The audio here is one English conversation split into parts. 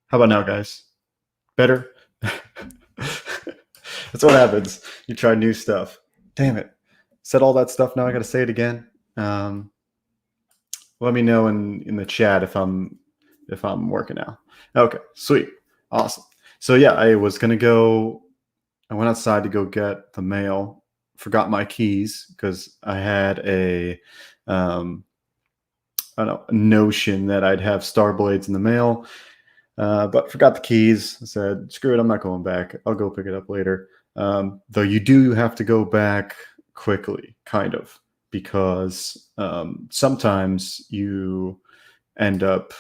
How about now, guys? Better? That's what happens. You try new stuff. Damn it. Said all that stuff. Now I got to say it again. Um, Let me know in the chat if I'm working now. Okay, sweet, awesome. So yeah, I was gonna go. I went outside to go get the mail. Forgot my keys because I had um, I don't know, a notion that I'd have Star Blades in the mail, but forgot the keys. I said, screw it, I'm not going back. I'll go pick it up later. Though you do have to go back quickly, kind of, because sometimes you end up,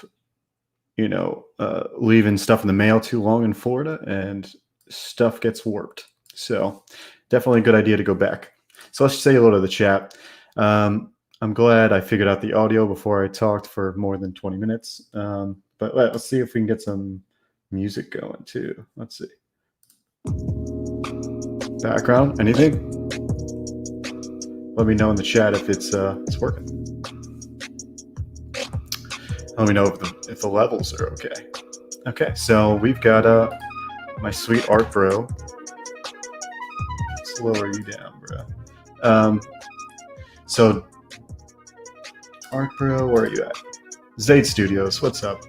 leaving stuff in the mail too long in Florida and stuff gets warped. So definitely a good idea to go back. So let's say hello to the chat. I'm glad I figured out the audio before I talked for more than 20 minutes. But let's see if we can get some music going too. Let's see. Background, anything? Let me know in the chat if it's working. Let me know if the levels are okay. Okay, so we've got my sweet art bro. Let's lower you down, bro. So art bro, where are you at? Zaid Studios, what's up?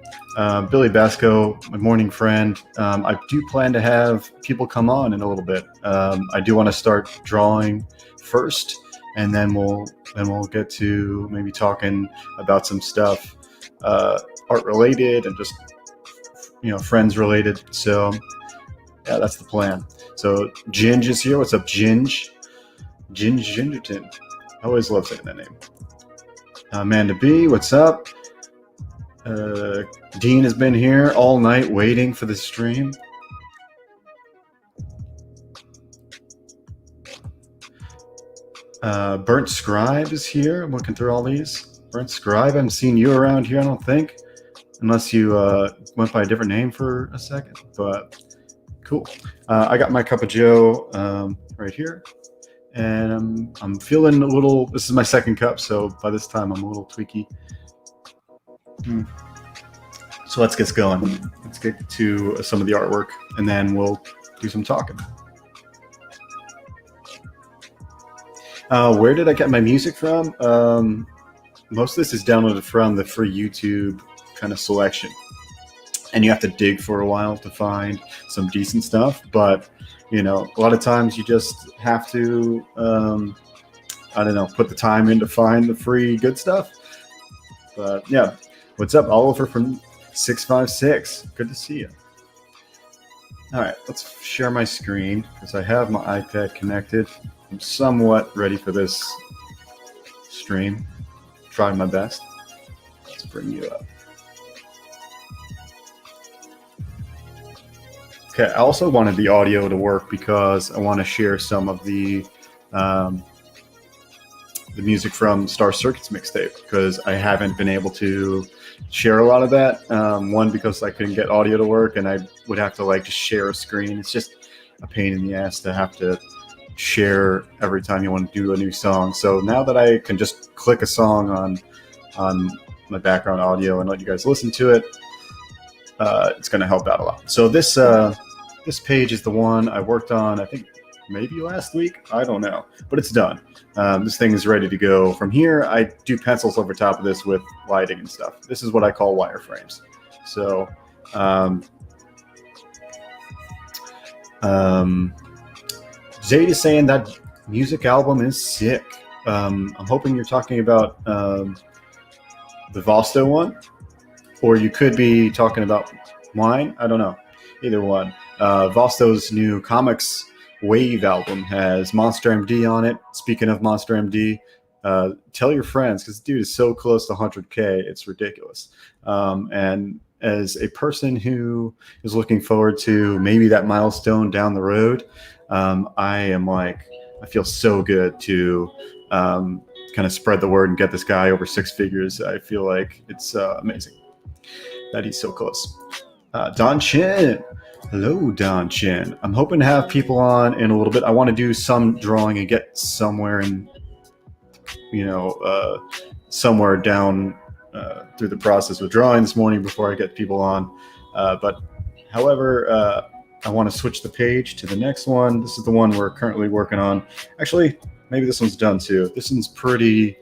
Billy Basco, my morning friend. I do plan to have people come on in a little bit. I do want to start drawing first, and then we'll get to maybe talking about some stuff art related and just friends related. So yeah, that's the plan. So Ginge is here. What's up, Ginge? Ginge Gingerton. I always love saying that name. Amanda B, what's up? Dean has been here all night waiting for the stream. Burnt Scribe is here. I'm looking through all these. Burnt Scribe, I haven't seen you around here, I don't think. Unless you went by a different name for a second. But cool. I got my cup of joe right here. And I'm feeling a little, this is my second cup, so by this time I'm a little tweaky. So let's get going. Let's get to some of the artwork, and then we'll do some talking. Where did I get my music from? Most of this is downloaded from the free YouTube kind of selection. And you have to dig for a while to find some decent stuff. But, a lot of times you just have to, put the time in to find the free good stuff. But yeah, what's up, Oliver from 656? Good to see you. All right, let's share my screen because I have my iPad connected. I'm somewhat ready for this stream. Trying my best. Let's bring you up. Okay, I also wanted the audio to work because I want to share some of the music from Star Circuit's mixtape because I haven't been able to share a lot of that. One, because I couldn't get audio to work and I would have to just share a screen. It's just a pain in the ass to have to share every time you want to do a new song. So now that I can just click a song on my background audio and let you guys listen to it, it's going to help out a lot. So this page is the one I worked on, I think maybe last week. I don't know, but it's done. This thing is ready to go. From here, I do pencils over top of this with lighting and stuff. This is what I call wireframes. So Zayd is saying that music album is sick. I'm hoping you're talking about the Vosto one, or you could be talking about mine. I don't know. Either one. Vosto's new Comics Wave album has Monster MD on it. Speaking of Monster MD, tell your friends because dude is so close to 100K. It's ridiculous. And as a person who is looking forward to maybe that milestone down the road, I feel so good to kind of spread the word and get this guy over six figures. I feel like it's amazing that he's so close. Don Chin. Hello, Don Chin. I'm hoping to have people on in a little bit. I want to do some drawing and get somewhere in, somewhere down through the process with drawing this morning before I get people on. But However, I want to switch the page to the next one. This is the one we're currently working on. Actually, maybe this one's done too. This one's pretty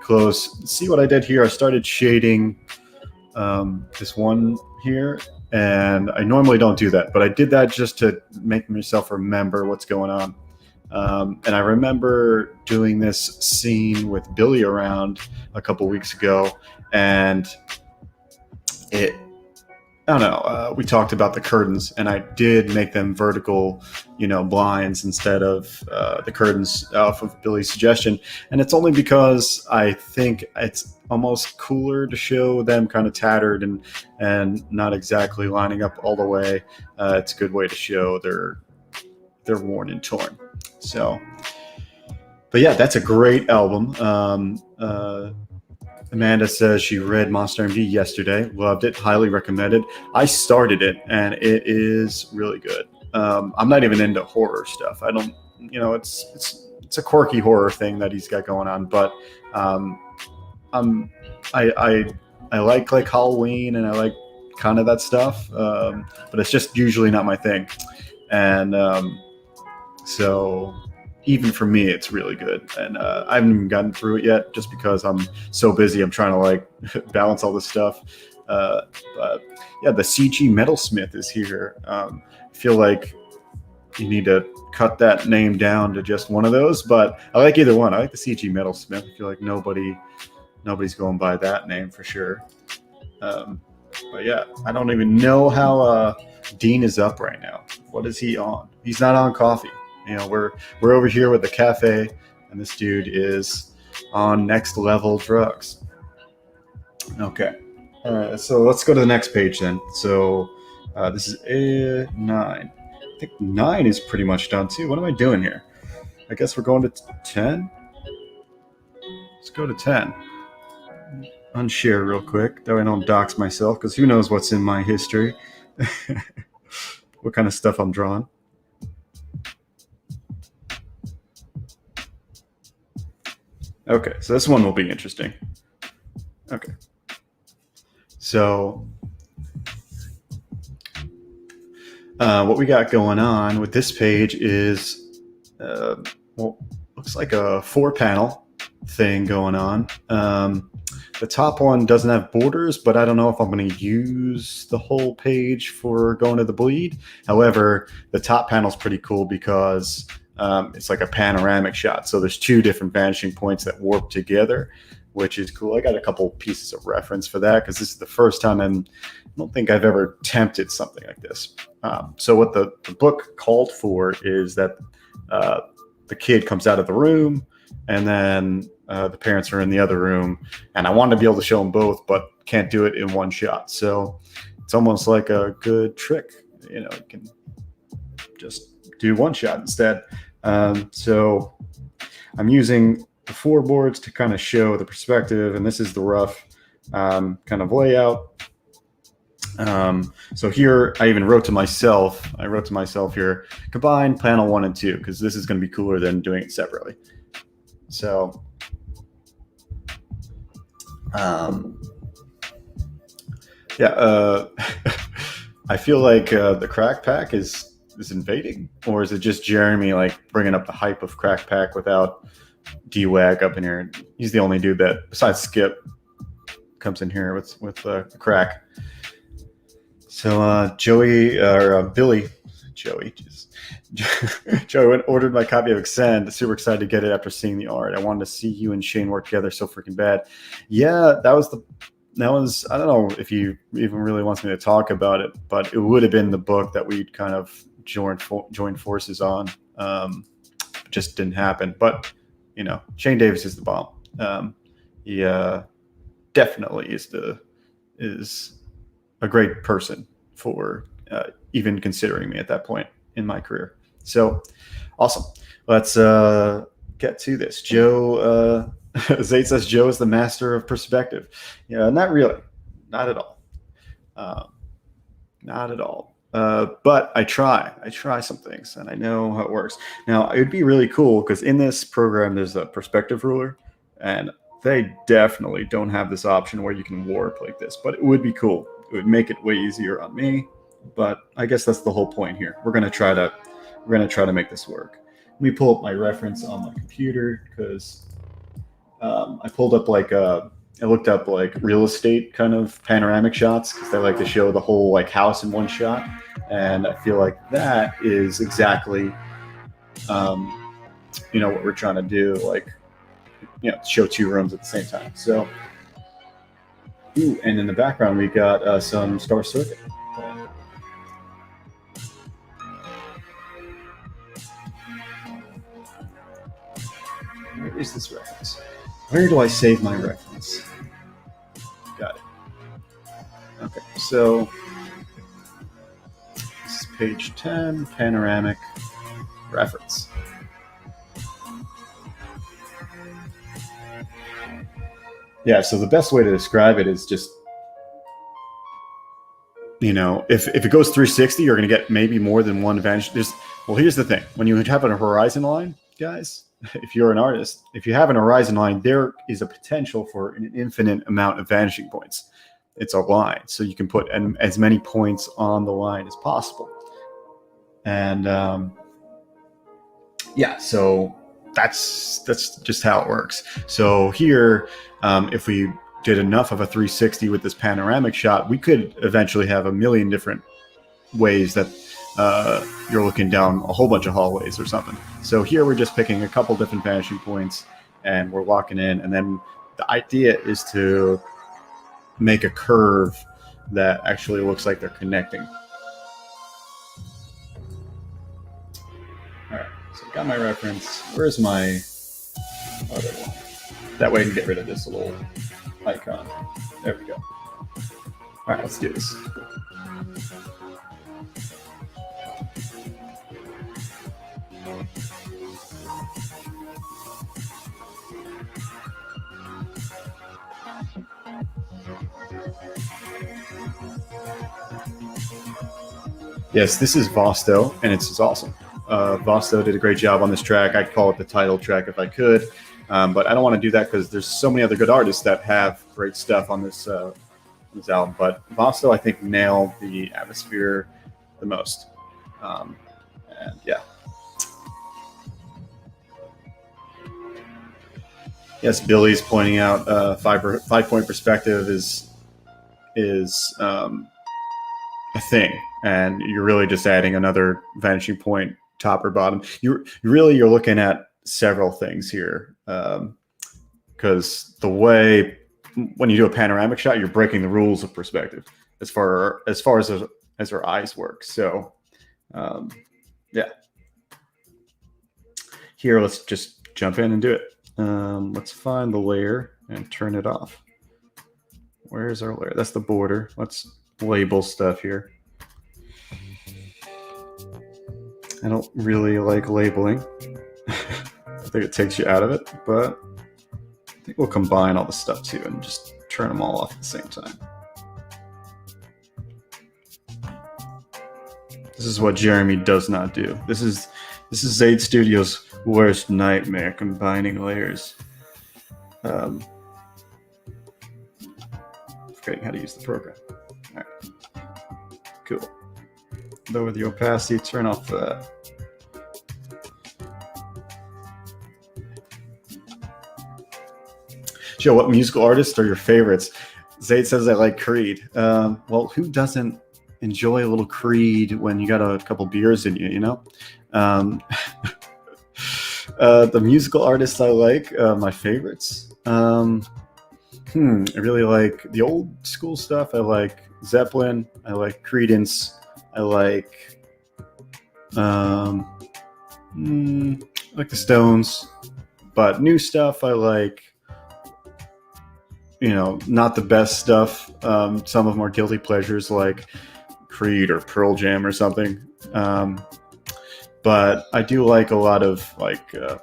close. See what I did here? I started shading this one here, and I normally don't do that, but I did that just to make myself remember what's going on. And I remember doing this scene with Billy around a couple weeks ago, and I don't know. We talked about the curtains, and I did make them vertical, blinds instead of the curtains off of Billy's suggestion. And it's only because I think it's almost cooler to show them kind of tattered and not exactly lining up all the way. It's a good way to show they're worn and torn. So, but yeah, that's a great album. Amanda says she read Monster MD yesterday, loved it, highly recommended. I started it, and it is really good. I'm not even into horror stuff. I don't, it's a quirky horror thing that he's got going on, but I like Halloween, and I like kind of that stuff, but it's just usually not my thing, and so. Even for me, it's really good. And I haven't even gotten through it yet just because I'm so busy. I'm trying to balance all this stuff. But yeah, the CG Metalsmith is here. I feel like you need to cut that name down to just one of those, but I like either one. I like the CG Metalsmith. I feel like nobody's going by that name for sure. But yeah, I don't even know how Dean is up right now. What is he on? He's not on coffee. We're over here with the cafe, and this dude is on next level drugs. Okay. All right. So let's go to the next page then. So this is 9. I think 9 is pretty much done too. What am I doing here? I guess we're going to 10. Let's go to 10. Unshare real quick, though I don't dox myself, because who knows what's in my history. What kind of stuff I'm drawing. Okay, so this one will be interesting. Okay. So what we got going on with this page is, looks like a 4-panel thing going on. The top one doesn't have borders, but I don't know if I'm going to use the whole page for going to the bleed. However, the top panel is pretty cool because it's like a panoramic shot. So there's 2 different vanishing points that warp together, which is cool. I got a couple pieces of reference for that because this is the first time, and I don't think I've ever attempted something like this. So what the book called for is that the kid comes out of the room, and then the parents are in the other room. And I wanted to be able to show them both, but can't do it in one shot. So it's almost like a good trick. You can just do one shot instead. So I'm using the 4 boards to kind of show the perspective, and this is the rough kind of layout. So here I even wrote to myself here, combine panel 1 and 2, because this is going to be cooler than doing it separately. So I feel like the Crack Pack is invading, or is it just Jeremy bringing up the hype of Crack Pack without D-Wag up in here? He's the only dude that, besides Skip, comes in here with Crack. So Billy, Joey went ordered my copy of Extend. Super excited to get it after seeing the art. I wanted to see you and Shane work together so freaking bad. Yeah, that was I don't know if he even really wants me to talk about it, but it would have been the book that we'd kind of joined forces on. Just didn't happen. But Shane Davis is the bomb. He definitely is a great person for even considering me at that point in my career. So awesome. Let's get to this. Joe Zate says Joe is the master of perspective. Yeah, not really. Not at all. Not at all. But I try some things, and I know how it works. Now, it would be really cool because in this program, there's a perspective ruler, and they definitely don't have this option where you can warp like this, but it would be cool. It would make it way easier on me, but I guess that's the whole point here. We're gonna try to make this work. Let me pull up my reference on my computer because I pulled up I looked up like real estate kind of panoramic shots because they like to show the whole like house in one shot, and I feel like that is exactly what we're trying to do, like show two rooms at the same time. So, and in the background we got some Star Circuit. Where is this reference? Where do I save my reference? Got it. Okay, so this is page 10, panoramic reference. Yeah, so the best way to describe it is just, if it goes 360, you're going to get maybe more than one vantage. Here's the thing. When you have a horizon line, guys, if you're an artist, if you have an horizon line, there is a potential for an infinite amount of vanishing points. It's a line, so you can put as many points on the line as possible. And so that's just how it works. So here, if we did enough of a 360 with this panoramic shot, we could eventually have a million different ways that you're looking down a whole bunch of hallways or something. So here we're just picking a couple different vanishing points and we're locking in. And then the idea is to make a curve that actually looks like they're connecting. All right, so I got my reference. Where's my other one? That way I can get rid of this little icon. There we go. All right, let's do this. Yes, this is Vosto, and it's awesome. Vosto did a great job on this track. I'd call it the title track if I could, but I don't want to do that because there's so many other good artists that have great stuff on this album. But Vosto, I think, nailed the atmosphere the most. And yeah. Yes, Billy's pointing out 5-point perspective is a thing, and you're really just adding another vanishing point, top or bottom. You're looking at several things here, because the way when you do a panoramic shot, you're breaking the rules of perspective as far as our eyes work. So, yeah. Here, let's just jump in and do it. Let's find the layer and turn it off. Where's our layer? That's the border. Let's label stuff here. I don't really like labeling. I think it takes you out of it, but I think we'll combine all the stuff too and just turn them all off at the same time. This is what Jeremy does not do. This is Zaid Studio's worst nightmare, combining layers. Forgetting how to use the program. All right. Cool. Lower the opacity, turn off that. Joe, what musical artists are your favorites? Zaid says I like Creed. Well, who doesn't enjoy a little Creed when you got a couple beers in you, you know? The musical artists I like, my favorites. I really like the old school stuff. I like Zeppelin. I like Creedence. I like the Stones. But new stuff, I like, not the best stuff. Some of them are guilty pleasures like Creed or Pearl Jam or something. But I do like a lot of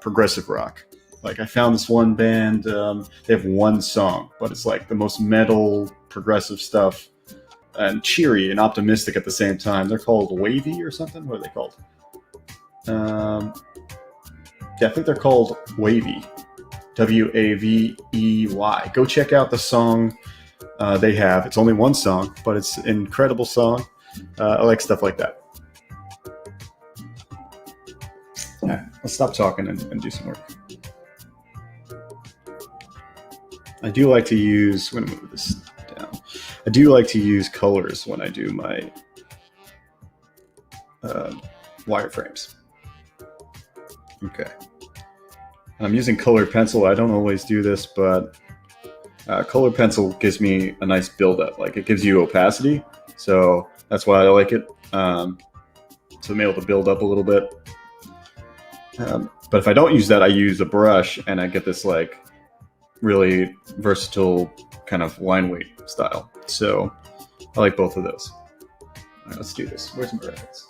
progressive rock. Like I found this one band, they have one song, but it's like the most metal progressive stuff and cheery and optimistic at the same time. They're called Wavy or something. What are they called? I think they're called Wavy. Wavey. Go check out the song they have. It's only one song, but it's an incredible song. I like stuff like that. Yeah, let's stop talking and do some work. I do like to use, I'm going to move this down. I do like to use colors when I do my wireframes. Okay. And I'm using colored pencil. I don't always do this, but colored pencil gives me a nice buildup. Like it gives you opacity. So that's why I like it. So I'm able to build up a little bit. But if I don't use that, I use a brush and I get this like really versatile kind of line weight style. So I like both of those. All right, let's do this. Where's my reference?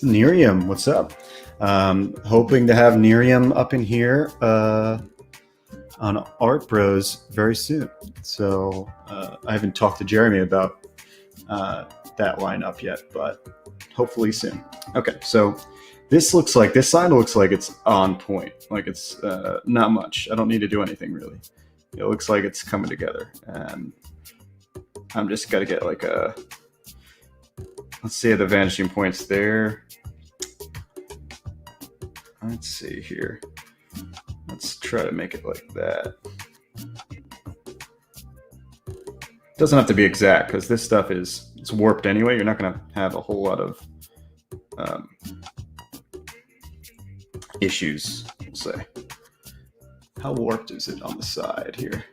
Nerium, what's up? Hoping to have Nerium up in here on Art Bros very soon. So I haven't talked to Jeremy about that lineup yet, but hopefully soon. Okay, so this sign looks like it's on point. Like it's not much. I don't need to do anything really. It looks like it's coming together. And I'm just got to get like a, let's see the vanishing points there. Let's see here. Let's try to make it like that. Doesn't have to be exact because this stuff it's warped anyway. You're not going to have a whole lot of issues, we'll say. How warped is it on the side here?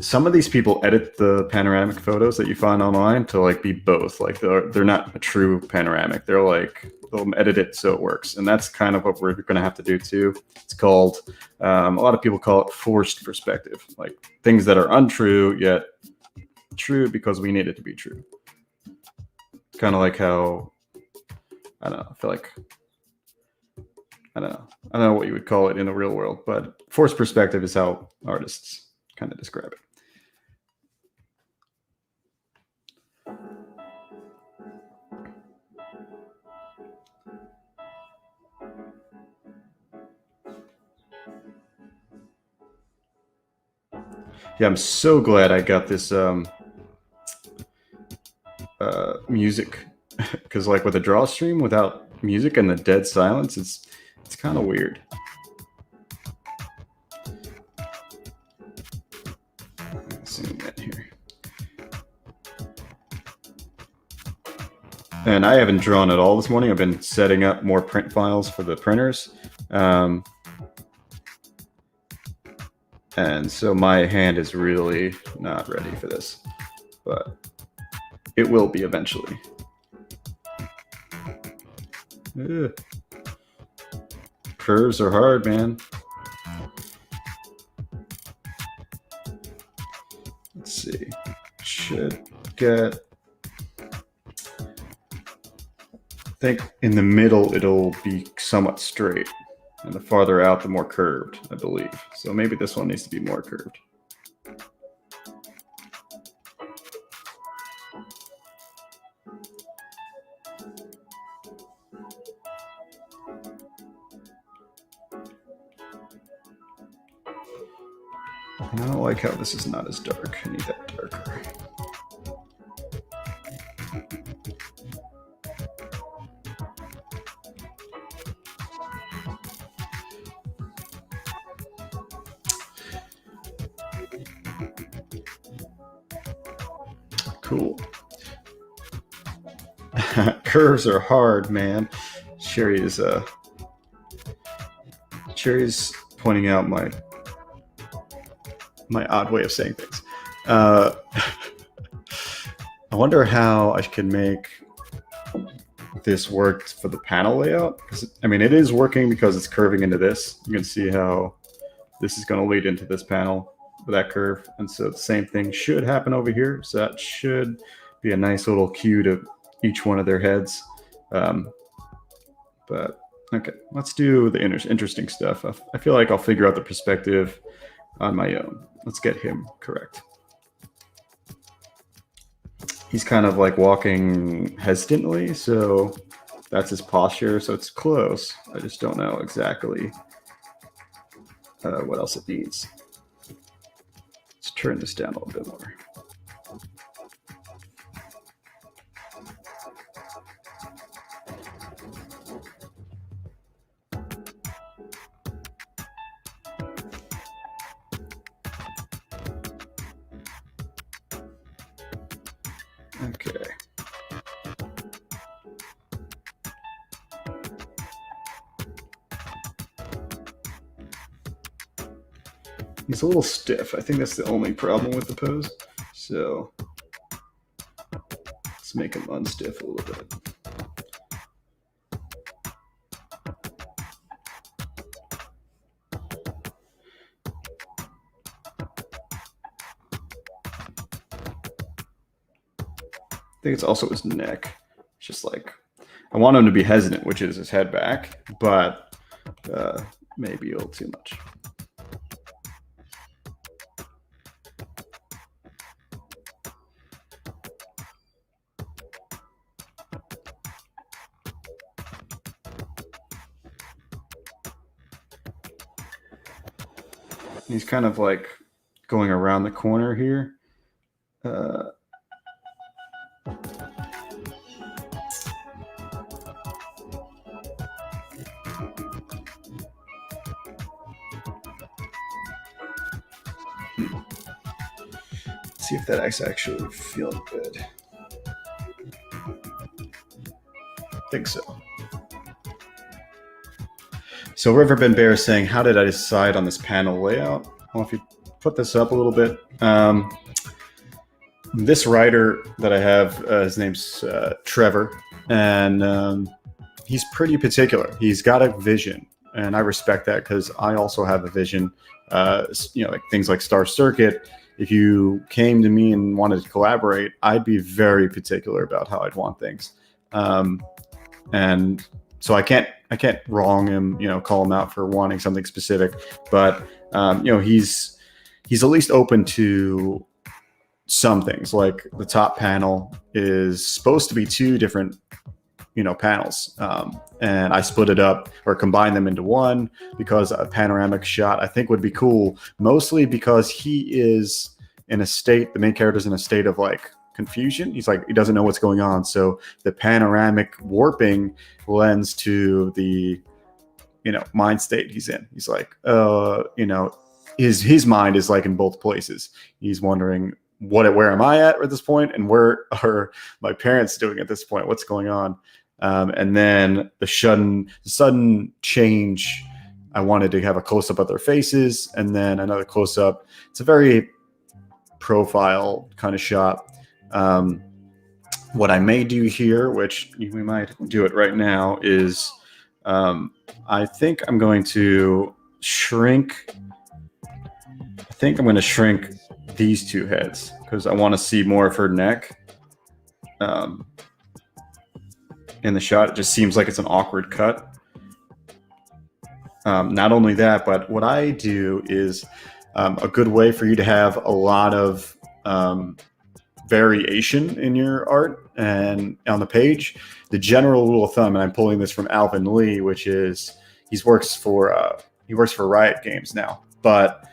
Some of these people edit the panoramic photos that you find online to like be both. Like they're not a true panoramic. They're like, they'll edit it so it works. And that's kind of what we're going to have to do too. It's called, a lot of people call it forced perspective. Like things that are untrue yet true because we need it to be true. Kind of like how, I don't know, I feel like, I don't know what you would call it in the real world, but forced perspective is how artists kind of describe it. Yeah, I'm so glad I got this music because like with a draw stream without music and the dead silence, it's kind of weird. Zoom in here. And I haven't drawn at all this morning. I've been setting up more print files for the printers. And so my hand is really not ready for this, but it will be eventually. Ugh. Curves are hard, man. Let's see. Should get, I think in the middle it'll be somewhat straight. And the farther out, the more curved, I believe. So maybe this one needs to be more curved. I don't like how this is not as dark. I need that darker. Cool. Curves are hard, man. Sherry's pointing out my odd way of saying things. I wonder how I can make this work for the panel layout. I mean, it is working because it's curving into this. You can see how this is going to lead into this panel with that curve. And so the same thing should happen over here. So that should be a nice little cue to each one of their heads. But okay, let's do the interesting stuff. I feel like I'll figure out the perspective on my own. Let's get him correct. He's kind of like walking hesitantly, so That's his posture, so it's close. I just don't know exactly what else it needs. Let's turn this down a little bit more. Okay. He's a little stiff. I think that's the only problem with the pose. So let's make him unstiff a little bit. I think it's also his neck. It's just like, I want him to be hesitant, which is his head back, but maybe a little too much. He's kind of like going around the corner here. See if that is actually feeling good. I think so. So Riverbend Bear is saying, how did I decide on this panel layout? Well, if you put this up a little bit, this writer that I have, his name's Trevor, and he's pretty particular. He's got a vision, and I respect that because I also have a vision. Like things like Star Circuit. If you came to me and wanted to collaborate, I'd be very particular about how I'd want things. And so I can't wrong him, call him out for wanting something specific, but he's at least open to some things. Like the top panel is supposed to be two different panels, and I split it up or combine them into one because a panoramic shot I think would be cool, mostly because he is in a state, the main character's in a state of like confusion. He's like, he doesn't know what's going on, so the panoramic warping lends to the mind state he's in. He's like, his mind is like in both places. He's wondering, where am I at this point, and where are my parents doing at this point? What's going on? And then the sudden change, I wanted to have a close-up of their faces and then another close-up. It's a very profile kind of shot. What I may do here, which we might do it right now, is I think I'm going to shrink. I think I'm going to shrink these two heads because I want to see more of her neck. In the shot, it just seems like it's an awkward cut. Not only that, but what I do is a good way for you to have a lot of variation in your art and on the page. The general rule of thumb, and I'm pulling this from Alvin Lee, which is he works for Riot Games now, but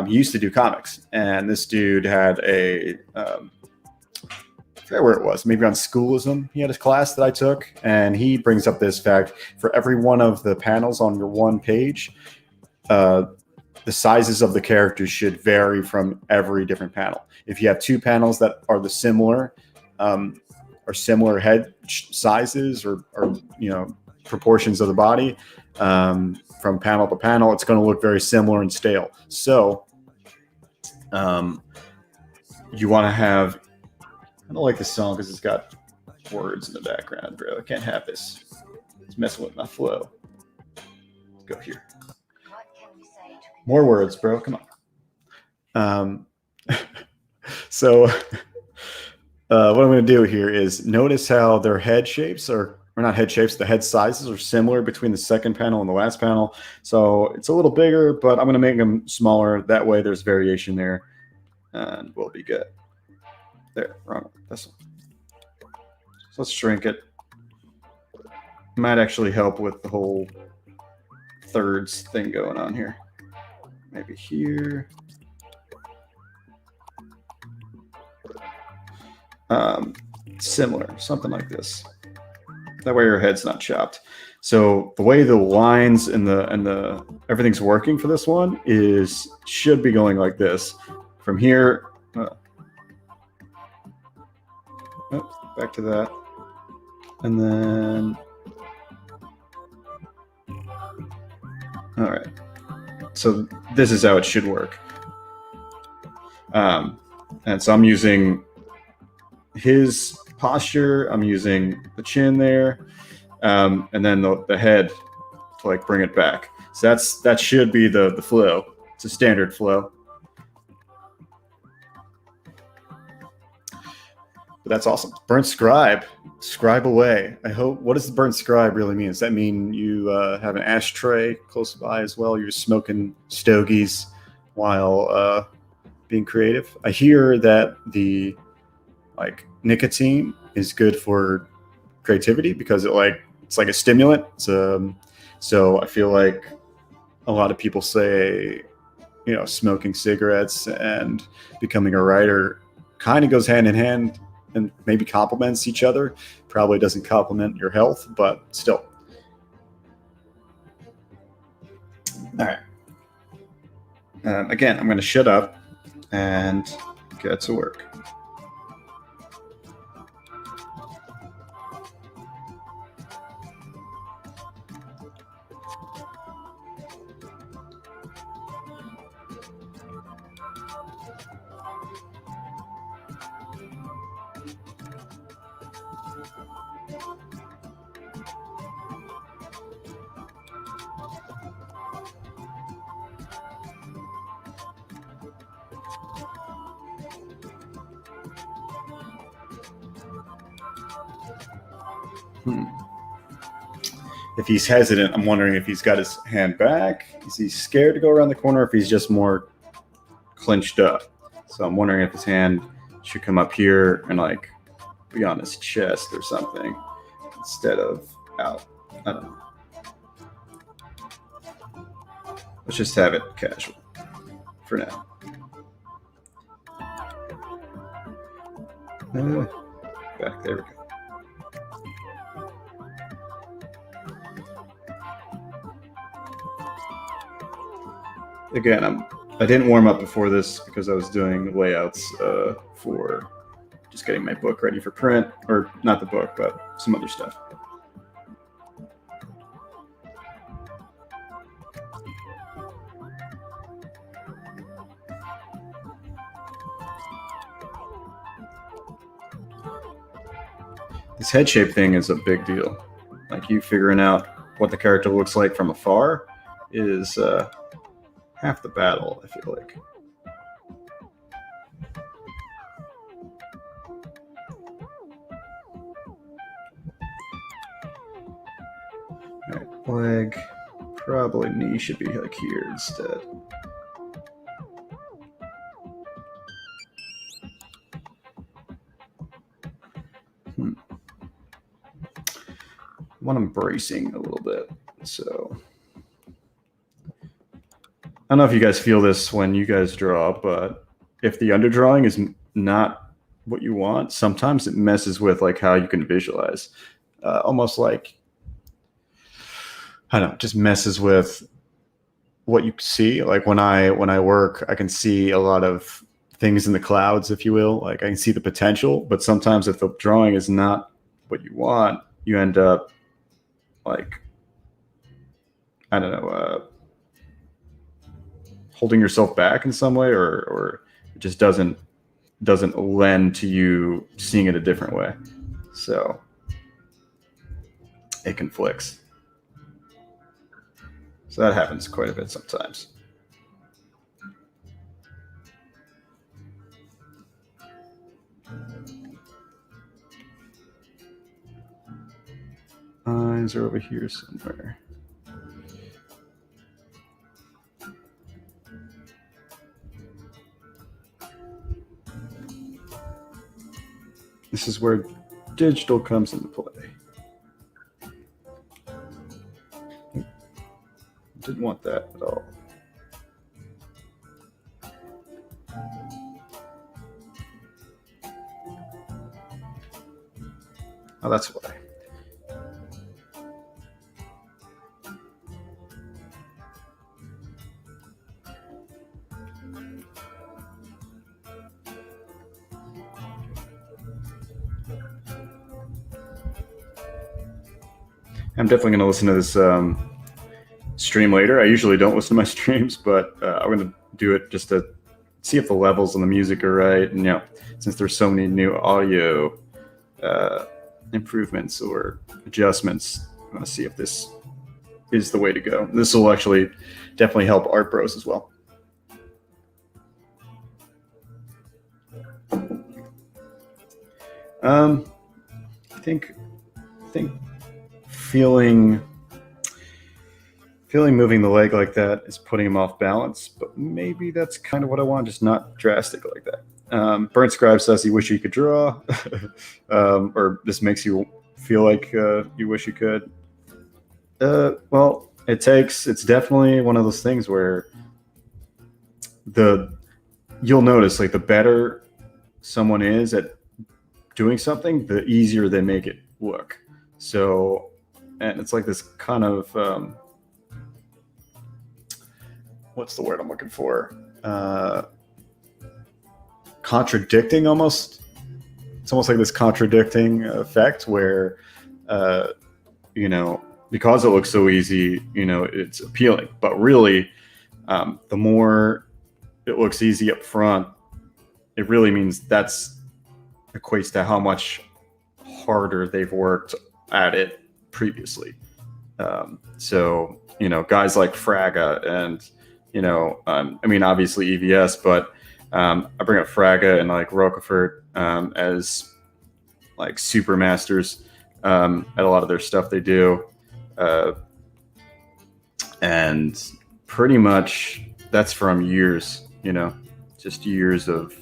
he used to do comics, and this dude had a I forget where it was, maybe on Schoolism. He had a class that I took, and he brings up this fact: for every one of the panels on your one page, the sizes of the characters should vary from every different panel. If you have two panels that are the similar head sizes or proportions of the body, from panel to panel, it's going to look very similar and stale. So you want to have, I don't like this song because it's got words in the background, bro. I can't have this. It's messing with my flow. Let's go here. More words, bro. Come on. So what I'm going to do here is notice how their head shapes or not head shapes, the head sizes are similar between the second panel and the last panel. So it's a little bigger, but I'm going to make them smaller. That way there's variation there, and we'll be good. There, wrong. This one. So let's shrink it. Might actually help with the whole thirds thing going on here. Maybe here. Similar, something like this. That way your head's not chopped. So the way the lines and the everything's working for this one should be going like this. From here, back to that, and then all right. So this is how it should work. And so I'm using his posture. I'm using the chin there, and then the head to like bring it back. So that should be the flow. It's a standard flow. But that's awesome. Burnt scribe. Scribe away. I hope. What does the burnt scribe really mean? Does that mean you have an ashtray close by as well? You're just smoking stogies while being creative? I hear that the nicotine is good for creativity because it's like a stimulant. So I feel like a lot of people say, smoking cigarettes and becoming a writer kind of goes hand in hand and maybe complements each other. Probably doesn't complement your health, but still. All right. Again, I'm going to shut up and get to work. If he's hesitant, I'm wondering if he's got his hand back. Is he scared to go around the corner, or if he's just more clenched up? So I'm wondering if his hand should come up here and be on his chest or something instead of out. I don't know. Let's just have it casual for now. Back, there we go. Again, I didn't warm up before this because I was doing layouts for just getting my book ready for print, or not the book, but some other stuff. This head shape thing is a big deal. Like, you figuring out what the character looks like from afar is half the battle, I feel like. All right, leg, probably knee should be like here instead. I want him bracing a little bit, so I don't know if you guys feel this when you guys draw, but if the underdrawing is not what you want, sometimes it messes with how you can visualize. Almost like, I don't know, just messes with what you see. Like when I work, I can see a lot of things in the clouds, if you will. Like, I can see the potential, but sometimes if the drawing is not what you want, you end up I don't know, holding yourself back in some way, or it just doesn't lend to you seeing it a different way. So it conflicts. So that happens quite a bit sometimes. Eyes are over here somewhere. This is where digital comes into play. Didn't want that at all. Oh, that's why. I'm definitely going to listen to this stream later. I usually don't listen to my streams, but I'm going to do it just to see if the levels on the music are right. And, since there's so many new audio improvements or adjustments, I want to see if this is the way to go. This will actually definitely help Art Bros as well. I think feeling moving the leg like that is putting him off balance, but maybe that's kind of what I want, just not drastic like that. Burnt Scribe says you wish you could draw, or this makes you feel like you wish you could. Well, it's definitely one of those things where you'll notice, like, the better someone is at doing something, the easier they make it look. So, and it's like this kind of what's the word I'm looking for? Contradicting almost. It's almost like this contradicting effect where, because it looks so easy, it's appealing. But really, the more it looks easy up front, it really means that's equates to how much harder they've worked at it previously. So, guys like Fraga and, obviously EVS, but I bring up Fraga and like Rocafort as like super masters at a lot of their stuff they do. And pretty much that's from years, just years of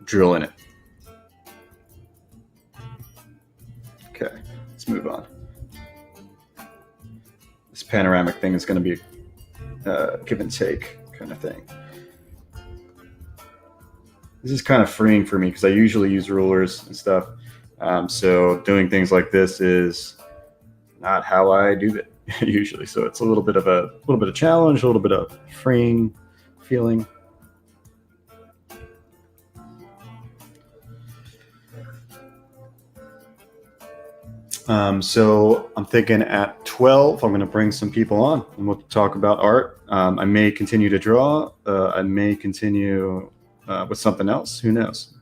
drilling it. Okay, let's move on. This panoramic thing is going to be a give and take kind of thing. This is kind of freeing for me because I usually use rulers and stuff. So doing things like this is not how I do it usually. So it's a little bit of challenge, a little bit of freeing feeling. So I'm thinking at 12, I'm going to bring some people on and we'll talk about art. I may continue to draw. I may continue with something else. Who knows?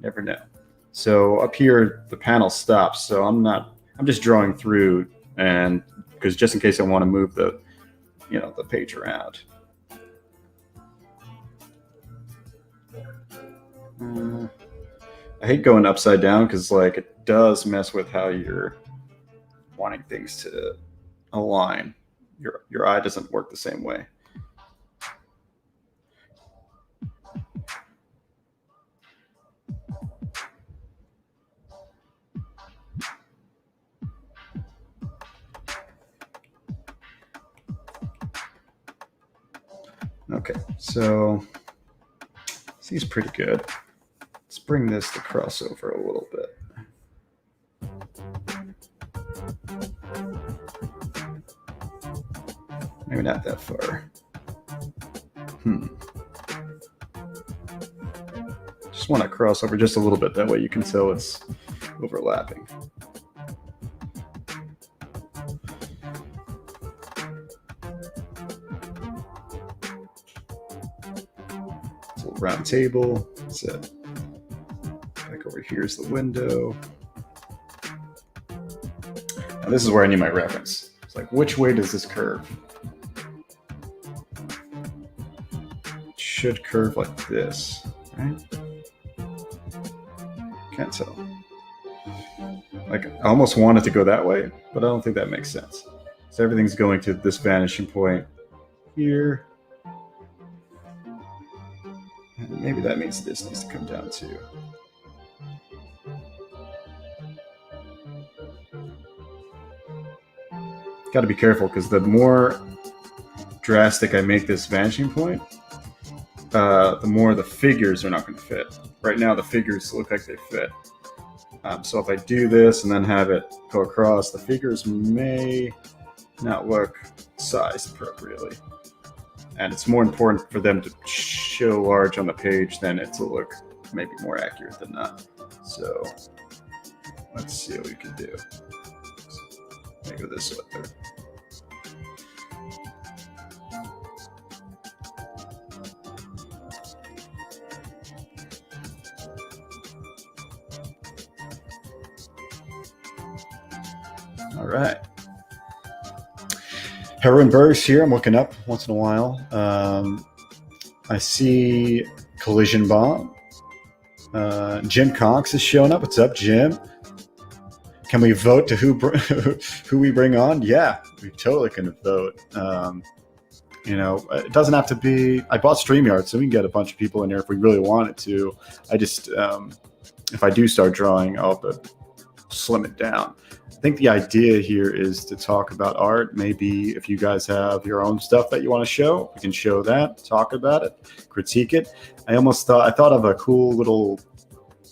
Never know. So up here, the panel stops. So I'm just drawing through, and because just in case I want to move the page around. I hate going upside down because it does mess with how you're wanting things to align. Your eye doesn't work the same way. Okay, so this is pretty good. Let's bring this to crossover a little bit. Maybe not that far. Just want to cross over just a little bit. That way you can tell it's overlapping. It's a little round table. That's it. Back over here is the window. Now this is where I need my reference. It's like, which way does this curve? It should curve like this, right? Can't tell. Like, I almost want it to go that way, but I don't think that makes sense. So everything's going to this vanishing point here. And maybe that means this needs to come down too. got to be careful because the more drastic I make this vanishing point, the more the figures are not going to fit. Right now, the figures look like they fit. So if I do this and then have it go across, the figures may not look sized appropriately. And it's more important for them to show large on the page than it to look maybe more accurate than that. So let's see what we can do. Let me go this way. All right. Heroin Burst here. I'm looking up once in a while. I see Collision Bomb. Jim Cox is showing up. What's up, Jim? Can we vote to who we bring on? Yeah, we totally can vote. It doesn't have to be. I bought StreamYard, so we can get a bunch of people in here if we really wanted to. I just, if I do start drawing, I'll have to slim it down. I think the idea here is to talk about art. Maybe if you guys have your own stuff that you want to show, we can show that, talk about it, critique it. I thought of a cool little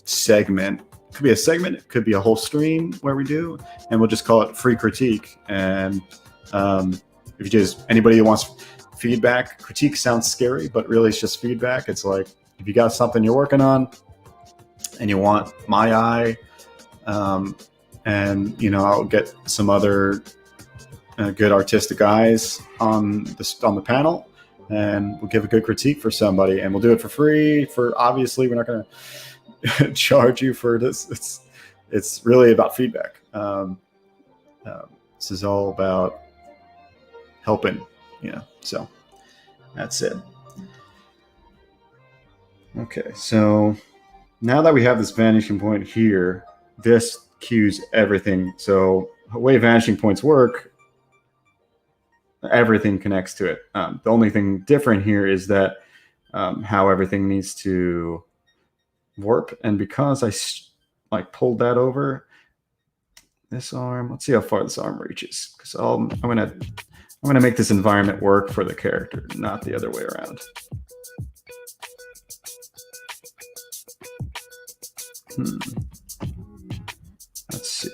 segment. It could be a segment, it could be a whole stream where we do, and we'll just call it Free Critique. And if anybody who wants feedback, critique sounds scary, but really it's just feedback. It's like, if you got something you're working on and you want my eye, and I'll get some other good artistic eyes on the panel, and we'll give a good critique for somebody, and we'll do it for free. Obviously, we're not going to charge you for this. It's really about feedback. This is all about helping. So that's it. Okay, so now that we have this vanishing point here, this cues everything. So the way vanishing points work, everything connects to it. The only thing different here is that how everything needs to warp. And because I pulled that over, this arm, let's see how far this arm reaches, because I'm gonna make this environment work for the character, not the other way around. Let's see.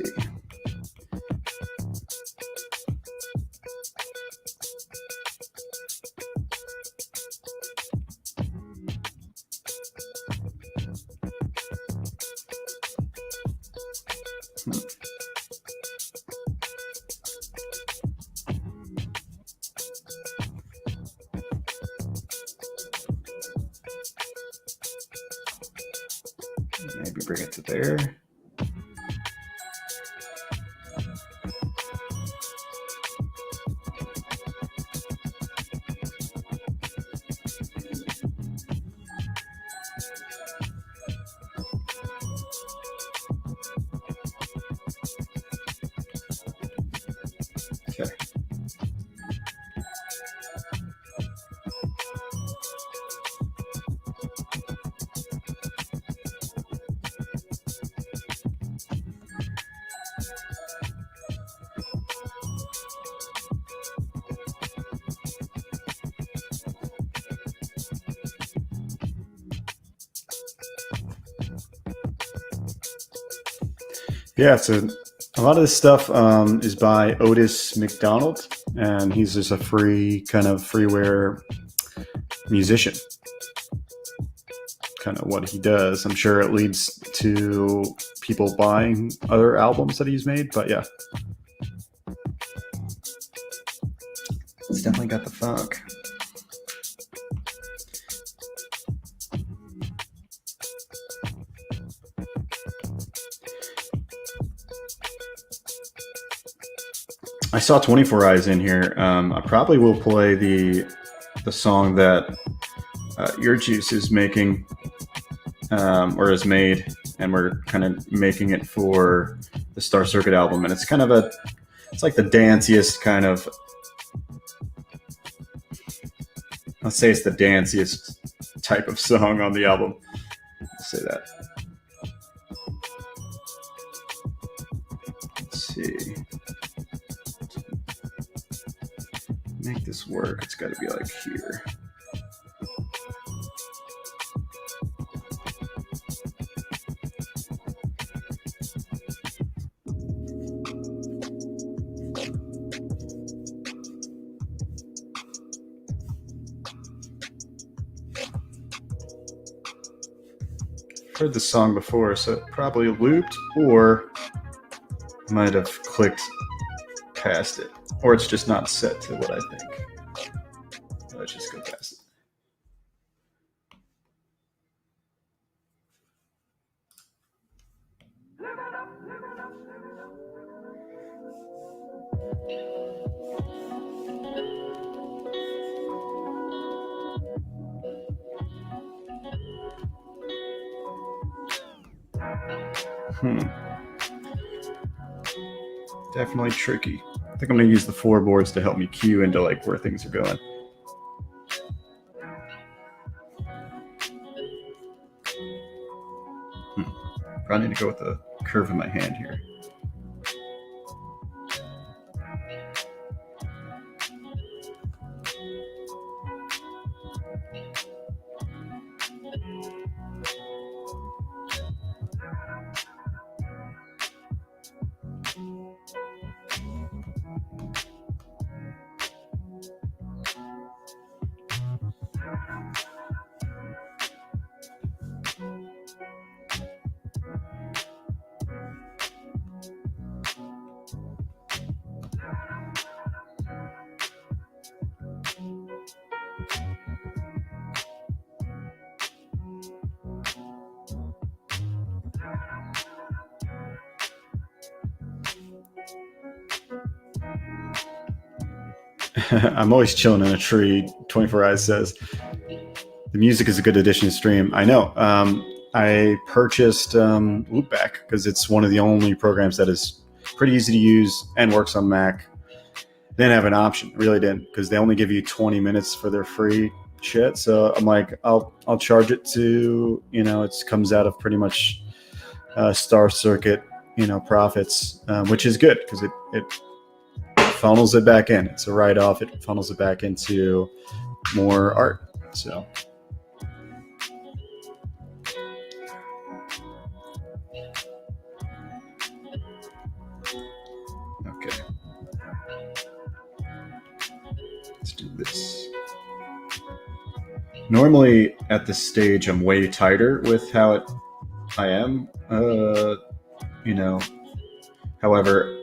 Maybe bring it to there. Okay. Yeah, so a lot of this stuff is by Otis McDonald, and he's just a free kind of freeware musician. Kind of what he does. I'm sure it leads to people buying other albums that he's made, but yeah. It's definitely got the funk. I saw 24 Eyes in here. I probably will play the song that Your Juice is making, or has made, and we're kind of making it for the Star Circuit album. And it's kind of it's like the danciest kind of, let's say it's the danciest type of song on the album. I'll say that. Let's see. make this work, it's got to be like here. Heard the song before, so it probably looped, or might have clicked past it, or it's just not set to what I think. Let's just go past it. Definitely tricky. I think I'm going to use the floorboards to help me cue into like where things are going. Probably need to go with the curve of my hand here. I'm always chilling in a tree. 24 Eyes says the music is a good addition to stream. I know. I purchased Loopback because it's one of the only programs that is pretty easy to use and works on Mac. Didn't have an option, really didn't, because they only give you 20 minutes for their free shit. So I'm like, I'll charge it to, it comes out of pretty much Star Circuit, profits, which is good because it funnels it back in. It's a write-off. It funnels it back into more art. So okay, let's do this. Normally at this stage I'm way tighter with how I am. However,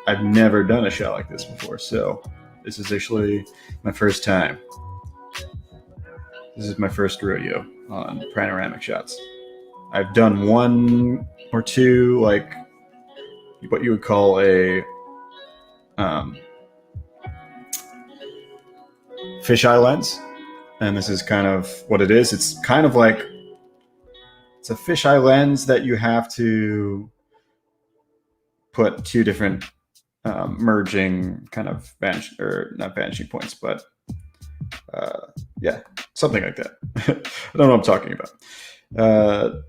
I've never done a shot like this before, so this is actually my first time. This is my first rodeo on panoramic shots. I've done one or two, like what you would call a fisheye lens, and this is kind of what it is. It's kind of like it's a fisheye lens that you have to put two different merging kind of not vanishing points, but something like that. I don't know what I'm talking about.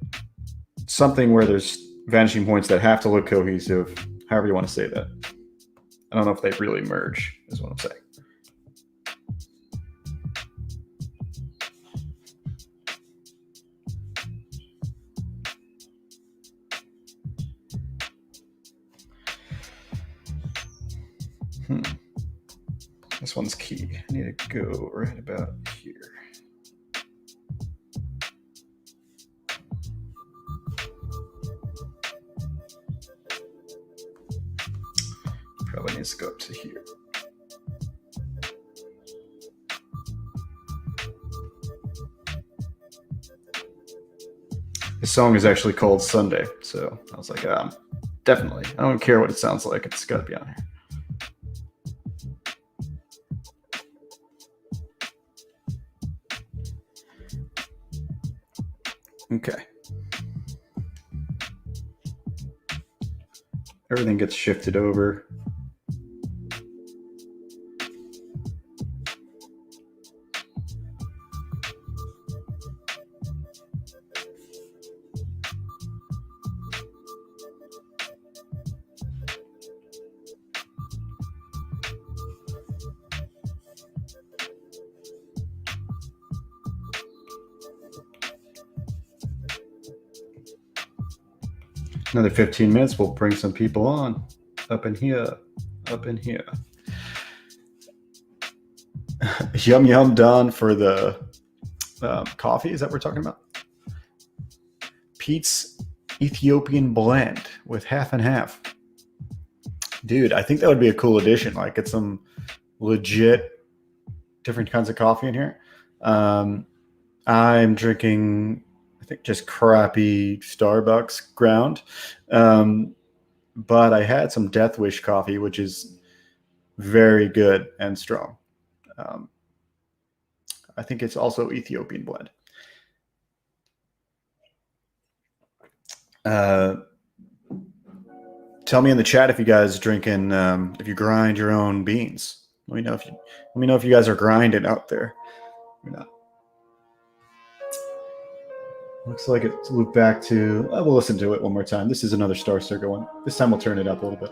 Something where there's vanishing points that have to look cohesive, however you want to say that. I don't know if they really merge, is what I'm saying. This one's key. I need to go right about here. Probably needs to go up to here. This song is actually called Sunday, so I was like, definitely. I don't care what it sounds like. It's got to be on here. Okay. Everything gets shifted over. Another 15 minutes, we'll bring some people on. Up in here. Up in here. Yum Yum done for the coffee. Is that what we're talking about? Pete's Ethiopian blend with half and half. Dude, I think that would be a cool addition. Like, get some legit different kinds of coffee in here. I'm drinking, I think, just crappy Starbucks ground. But I had some Death Wish coffee, which is very good and strong. I think it's also Ethiopian blend. Tell me in the chat if you guys drinking, if you grind your own beans. Let me know if you guys are grinding out there or not. Looks like it's looped back to. We'll listen to it one more time. This is another Star Circle one. This time we'll turn it up a little bit.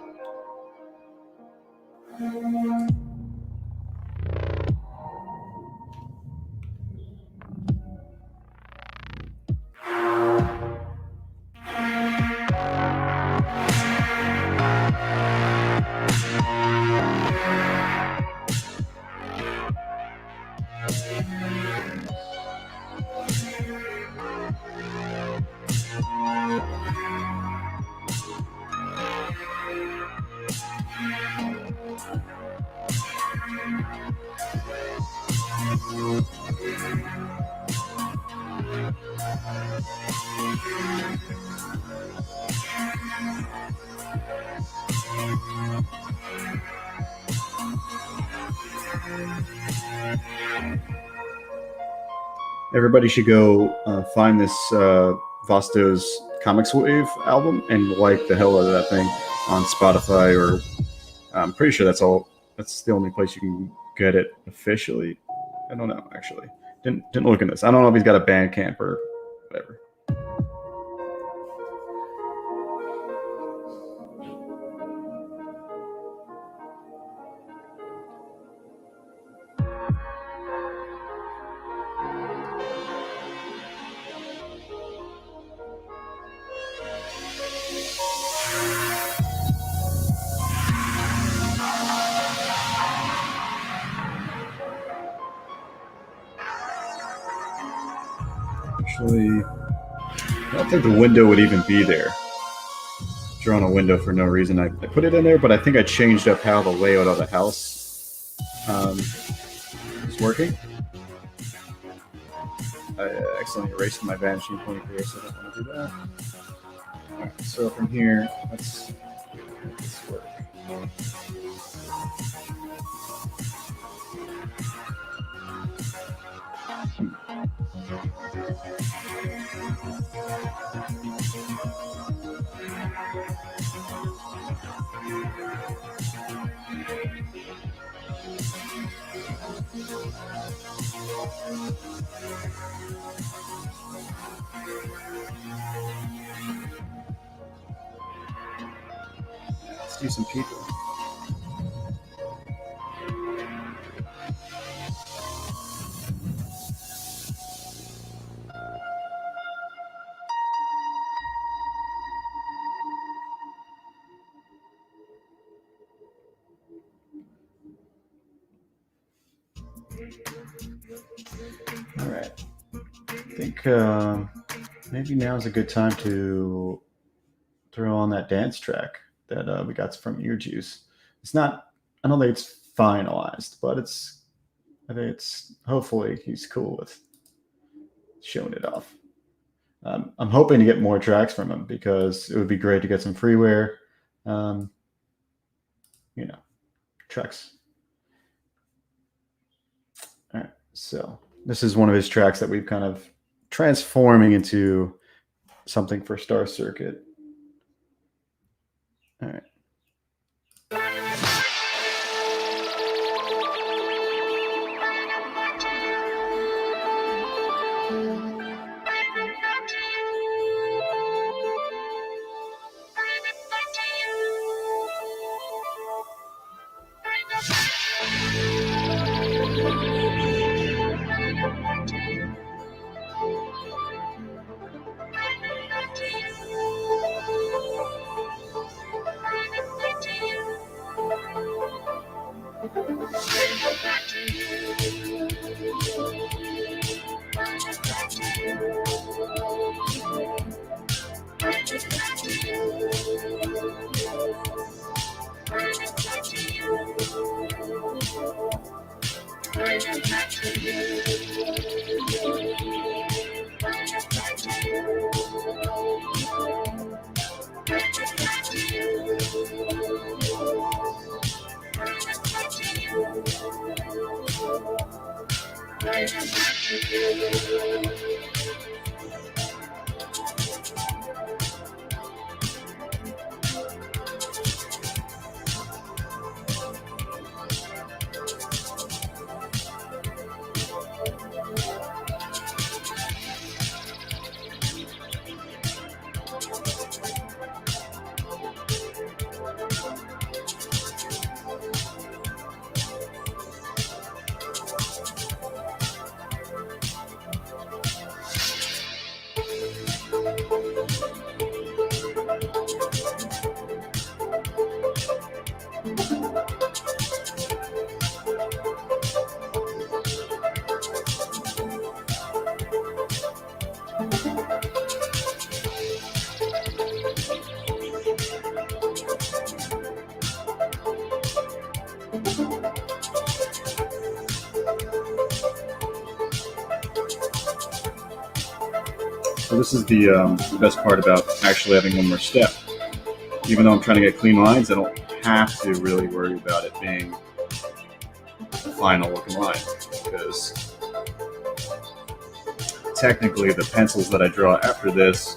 Everybody should go find this Vosto's Comics Wave album and like the hell out of that thing on Spotify, or I'm pretty sure that's all. That's the only place you can get it officially. I don't know, actually. Didn't look in this. I don't know if he's got a Bandcamp or whatever. Actually, I don't think the window would even be there. Drawn a window for no reason. I put it in there, but I think I changed up how the layout of the house is working. I accidentally erased my vanishing point here, so I don't want to do that. All right, so from here, let's make this work. Let's do some people. All right. I think maybe now is a good time to throw on that dance track that we got from Ear Juice. It's not. I don't think it's finalized, but it's. I think it's. Hopefully, he's cool with showing it off. I'm hoping to get more tracks from him because it would be great to get some freeware. Tracks. All right, so this is one of his tracks that we've kind of transforming into something for Star Circuit. All right. So this is the best part about actually having one more step. Even though I'm trying to get clean lines, I don't have to really worry about it being the final looking line, because technically the pencils that I draw after this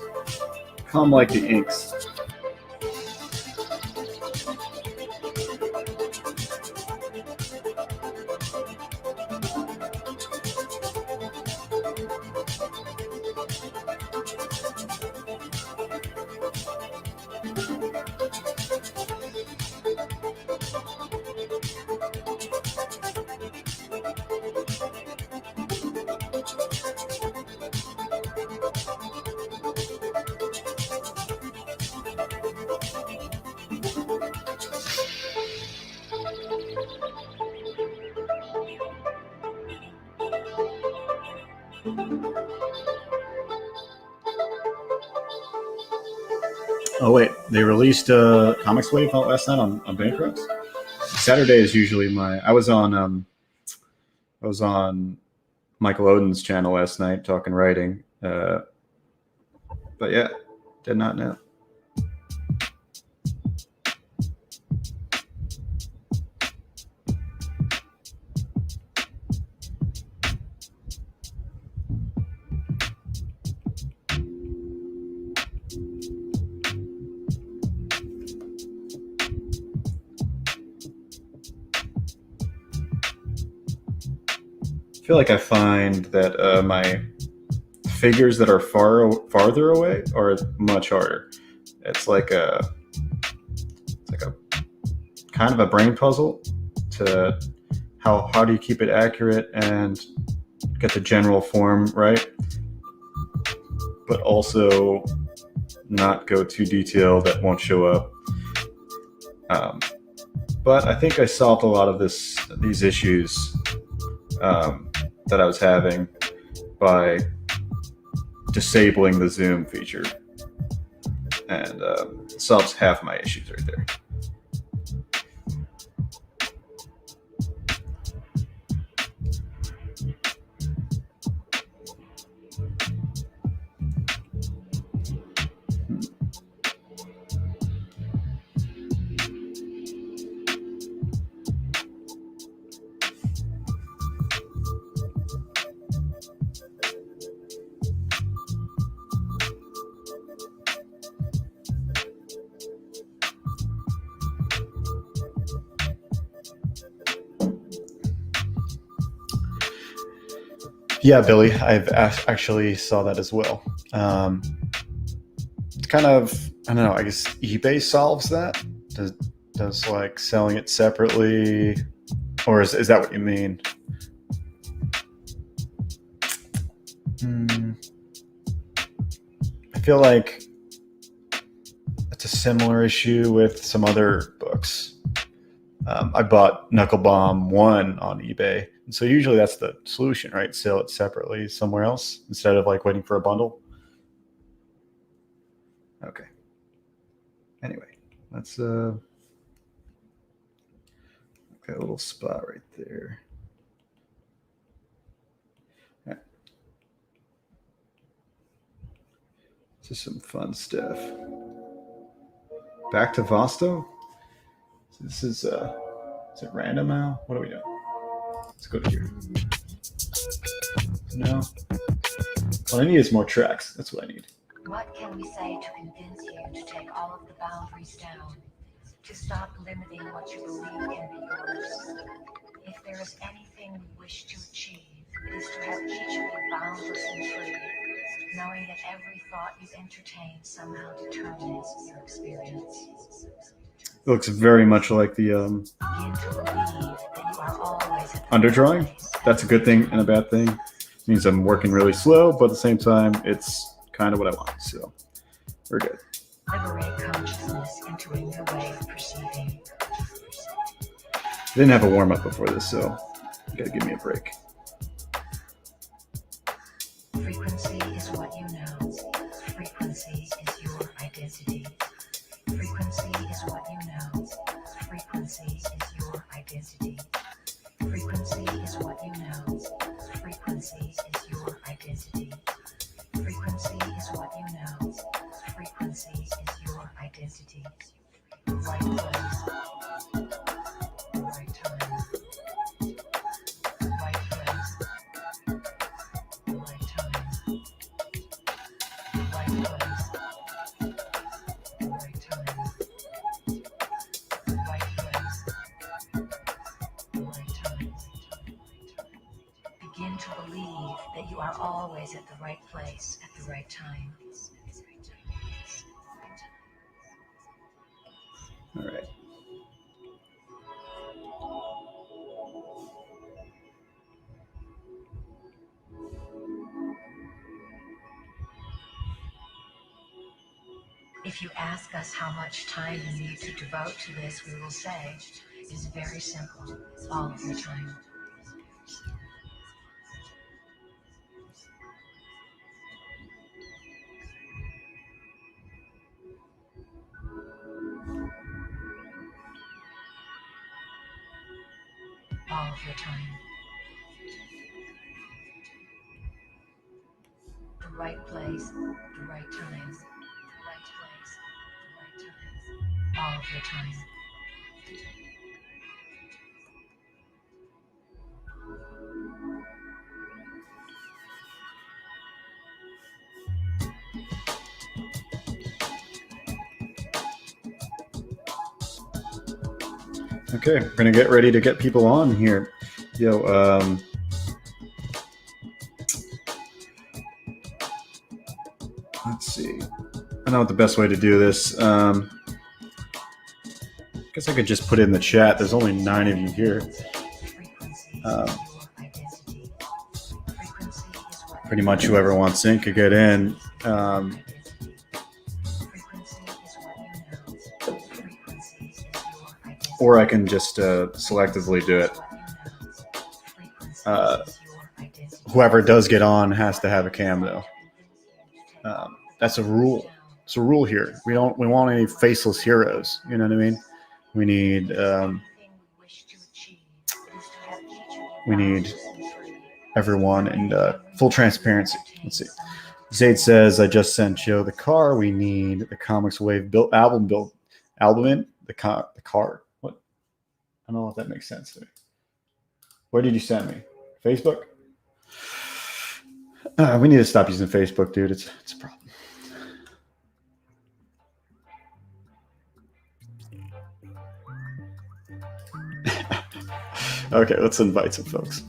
come like the inks. Oh wait, they released Comics Wave last night on Bancroft. Saturday is usually my. I was on Michael Oden's channel last night talking writing, but yeah, did not know. I feel like I find that my figures that are farther away are much harder. It's like a kind of a brain puzzle to how do you keep it accurate and get the general form right, but also not go too detailed that won't show up. But I think I solved a lot of these issues that I was having by disabling the zoom feature, and solves half of my issues right there. Yeah, Billy, I've actually saw that as well. It's kind of, I don't know, I guess eBay solves that. Does like selling it separately, or is that what you mean? I feel like it's a similar issue with some other books. I bought Knuckle Bomb 1 on eBay. And so usually that's the solution, right? Sell it separately somewhere else instead of like waiting for a bundle. Okay. Anyway, that's that little spot right there. to some fun stuff. Back to Vosto. This is it random now? What are we doing? Let's go to here. No. What I need is more tracks. That's what I need. What can we say to convince you to take all of the boundaries down? To stop limiting what you believe can be yours? If there is anything we wish to achieve, it is to have each of you boundless and free, knowing that every thought you entertain somehow determines your experience. It looks very much like the Begin to believe that you are always at the underdrawing. right place. That's a good thing and a bad thing. It means I'm working really slow, but at the same time, it's kind of what I want. So we're good. Liberate consciousness into a new way of perceiving. I didn't have a warm up before this, so you gotta give me a break. Frequency is what you know. Frequency is your identity. Frequency is what you know. Frequency is your identity. Frequency is what you know. Frequency is your identity. Frequency is what you know. Frequency is your identity. The right place. The right time. The right place. The right time. The right place. The right time. The right place. The right time. Begin to believe that you are always at the right place at the right time. All right. If you ask us how much time you need to devote to this, we will say it is very simple, all of your time. All of your time. The right place, the right time. The right place, the right time. All of your time. Okay, we're gonna get ready to get people on here. Yo, let's see. I know what the best way to do this. I guess I could just put it in the chat. There's only 9 of you here. Pretty much whoever wants in could get in. Or I can just selectively do it. Whoever does get on has to have a cam, though. That's a rule. It's a rule here. We want any faceless heroes. You know what I mean? We need everyone and full transparency. Let's see. Zaid says, I just sent Joe the car. We need the Comics Wave album in the car. What? I don't know if that makes sense to me. Where did you send me? Facebook? We need to stop using Facebook, dude. It's a problem. Okay, let's invite some folks.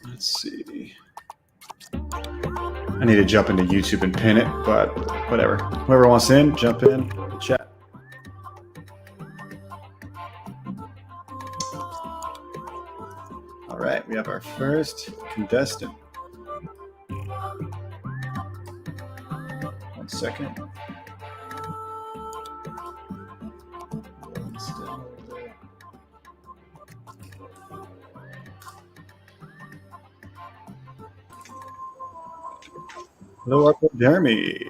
Let's see. I need to jump into YouTube and pin it, but whatever. Whoever wants in, jump in, chat. All right, we have our first contestant. 1 second. Hello, Jeremy.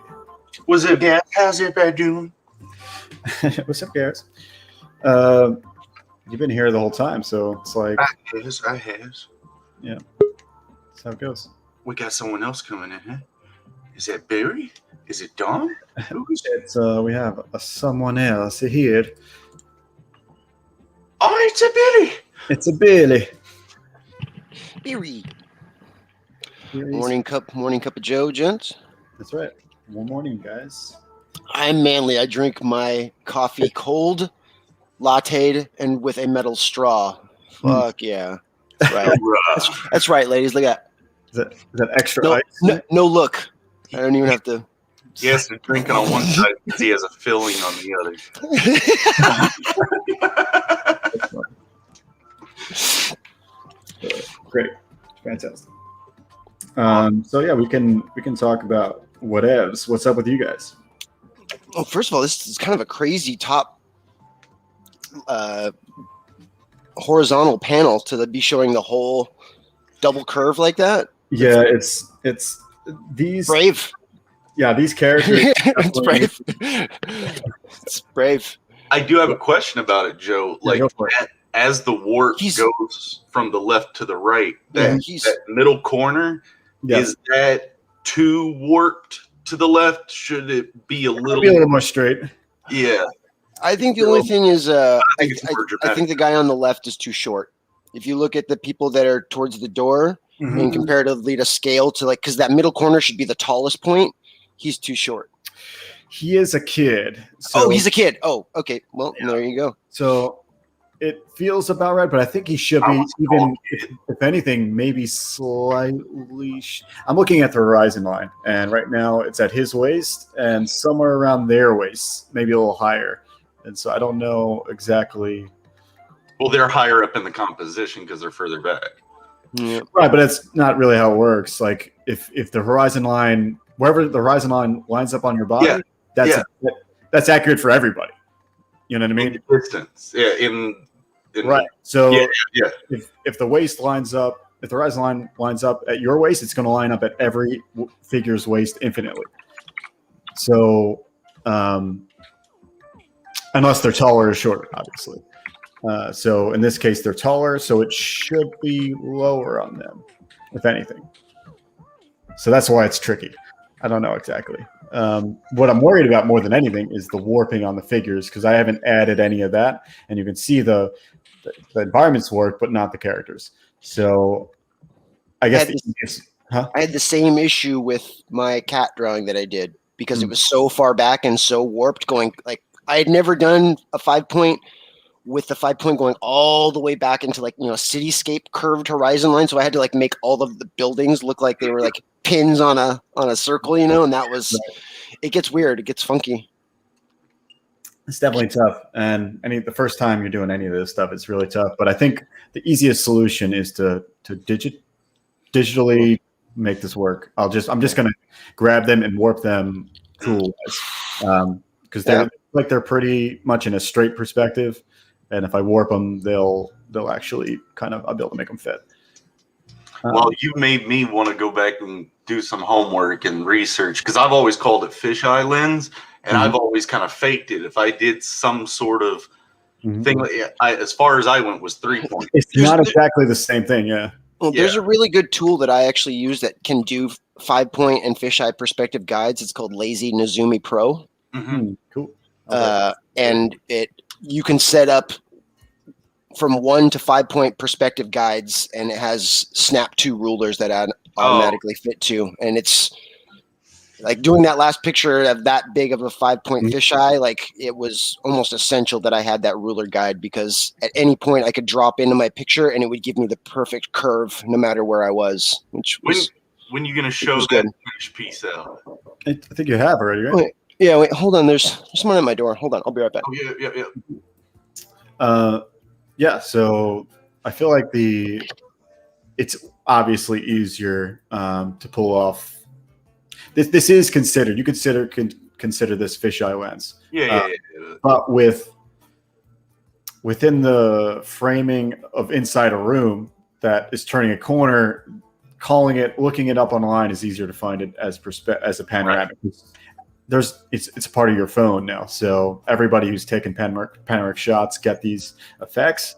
Was it gas? How's everybody doing? What's up, guys? You've been here the whole time, so it's like I has. that's how it goes. We got someone else coming in, huh? Is that Barry? Is it Don? Who's It's we have someone else here. Oh, it's a Billy. It's a Billy. Beery. Here Morning cup of Joe, gents. That's right. One morning, guys. I'm manly. I drink my coffee cold, latte'd, and with a metal straw. Fuck yeah. That's right. That's right, ladies. Look at Is that extra no, ice? no look. I don't even have to. Yes, they're drinking on one side because he has a filling on the other. Great, fantastic. So yeah, we can talk about whatevs. What's up with you guys? Well, first of all, this is kind of a crazy top horizontal panel to be showing the whole double curve like that. Yeah, it's these Brave. Yeah, these characters. It's brave. It's brave. I do have a question about it, Joe. Like, go for it. as the warp goes from the left to the right, that middle corner, is that too warped to the left? Should it be a little more straight? Yeah. I think the only thing is, I I think the guy on the left is too short. If you look at the people that are towards the door and comparatively to scale to because that middle corner should be the tallest point, he's too short. He is a kid. So, he's a kid. Oh, okay. Well, there you go. So it feels about right, but I think he should be even, if anything, maybe slightly. I'm looking at the horizon line, and right now it's at his waist and somewhere around their waist, maybe a little higher. And so I don't know exactly. Well, they're higher up in the composition because they're further back. Yeah. Right, but that's not really how it works. Like if the horizon line, wherever the horizon line lines up on your body, that's accurate for everybody. You know what I mean? In the distance, right. So if the waist lines up, if the horizon line lines up at your waist, it's going to line up at every figure's waist infinitely. So unless they're taller or shorter, obviously. So in this case, they're taller, so it should be lower on them, if anything. So that's why it's tricky. I don't know exactly. What I'm worried about more than anything is the warping on the figures, because I haven't added any of that, and you can see the environments warped, but not the characters. So I guess I had the same issue with my cat drawing that I did because it was so far back and so warped. Going like I had never done a 5-point. With the 5-point going all the way back into cityscape curved horizon line, so I had to make all of the buildings look like they were like pins on a circle, and that was it gets weird, it gets funky. It's definitely tough, and the first time you're doing any of this stuff, it's really tough. But I think the easiest solution is to digitally make this work. I'm just gonna grab them and warp them cool, because they're pretty much in a straight perspective. And if I warp them, they'll actually I'll be able to make them fit. Well, you made me want to go back and do some homework and research, because I've always called it fisheye lens, and I've always kind of faked it. If I did some sort of thing, as far as I went was 3-point. It's not exactly the same thing, yeah. Well, there's a really good tool that I actually use that can do 5-point and fisheye perspective guides. It's called Lazy Nozumi Pro. Cool. And you can set up from 1 to 5-point perspective guides, and it has snap 2 rulers that automatically fit to. And it's like doing that last picture of that big of a 5-point fisheye. It was almost essential that I had that ruler guide, because at any point I could drop into my picture and it would give me the perfect curve no matter where I was. When you going to show that finished piece out? I think you have already, right? Wait, hold on. There's someone at my door. Hold on. I'll be right back. Oh, yeah. So I feel like it's obviously easier to pull off. This is considered. You consider this fisheye lens. But within the framing of inside a room that is turning a corner, looking it up online is easier to find it as a panoramic. Right. It's a part of your phone now, so everybody who's taken panoramic shots get these effects.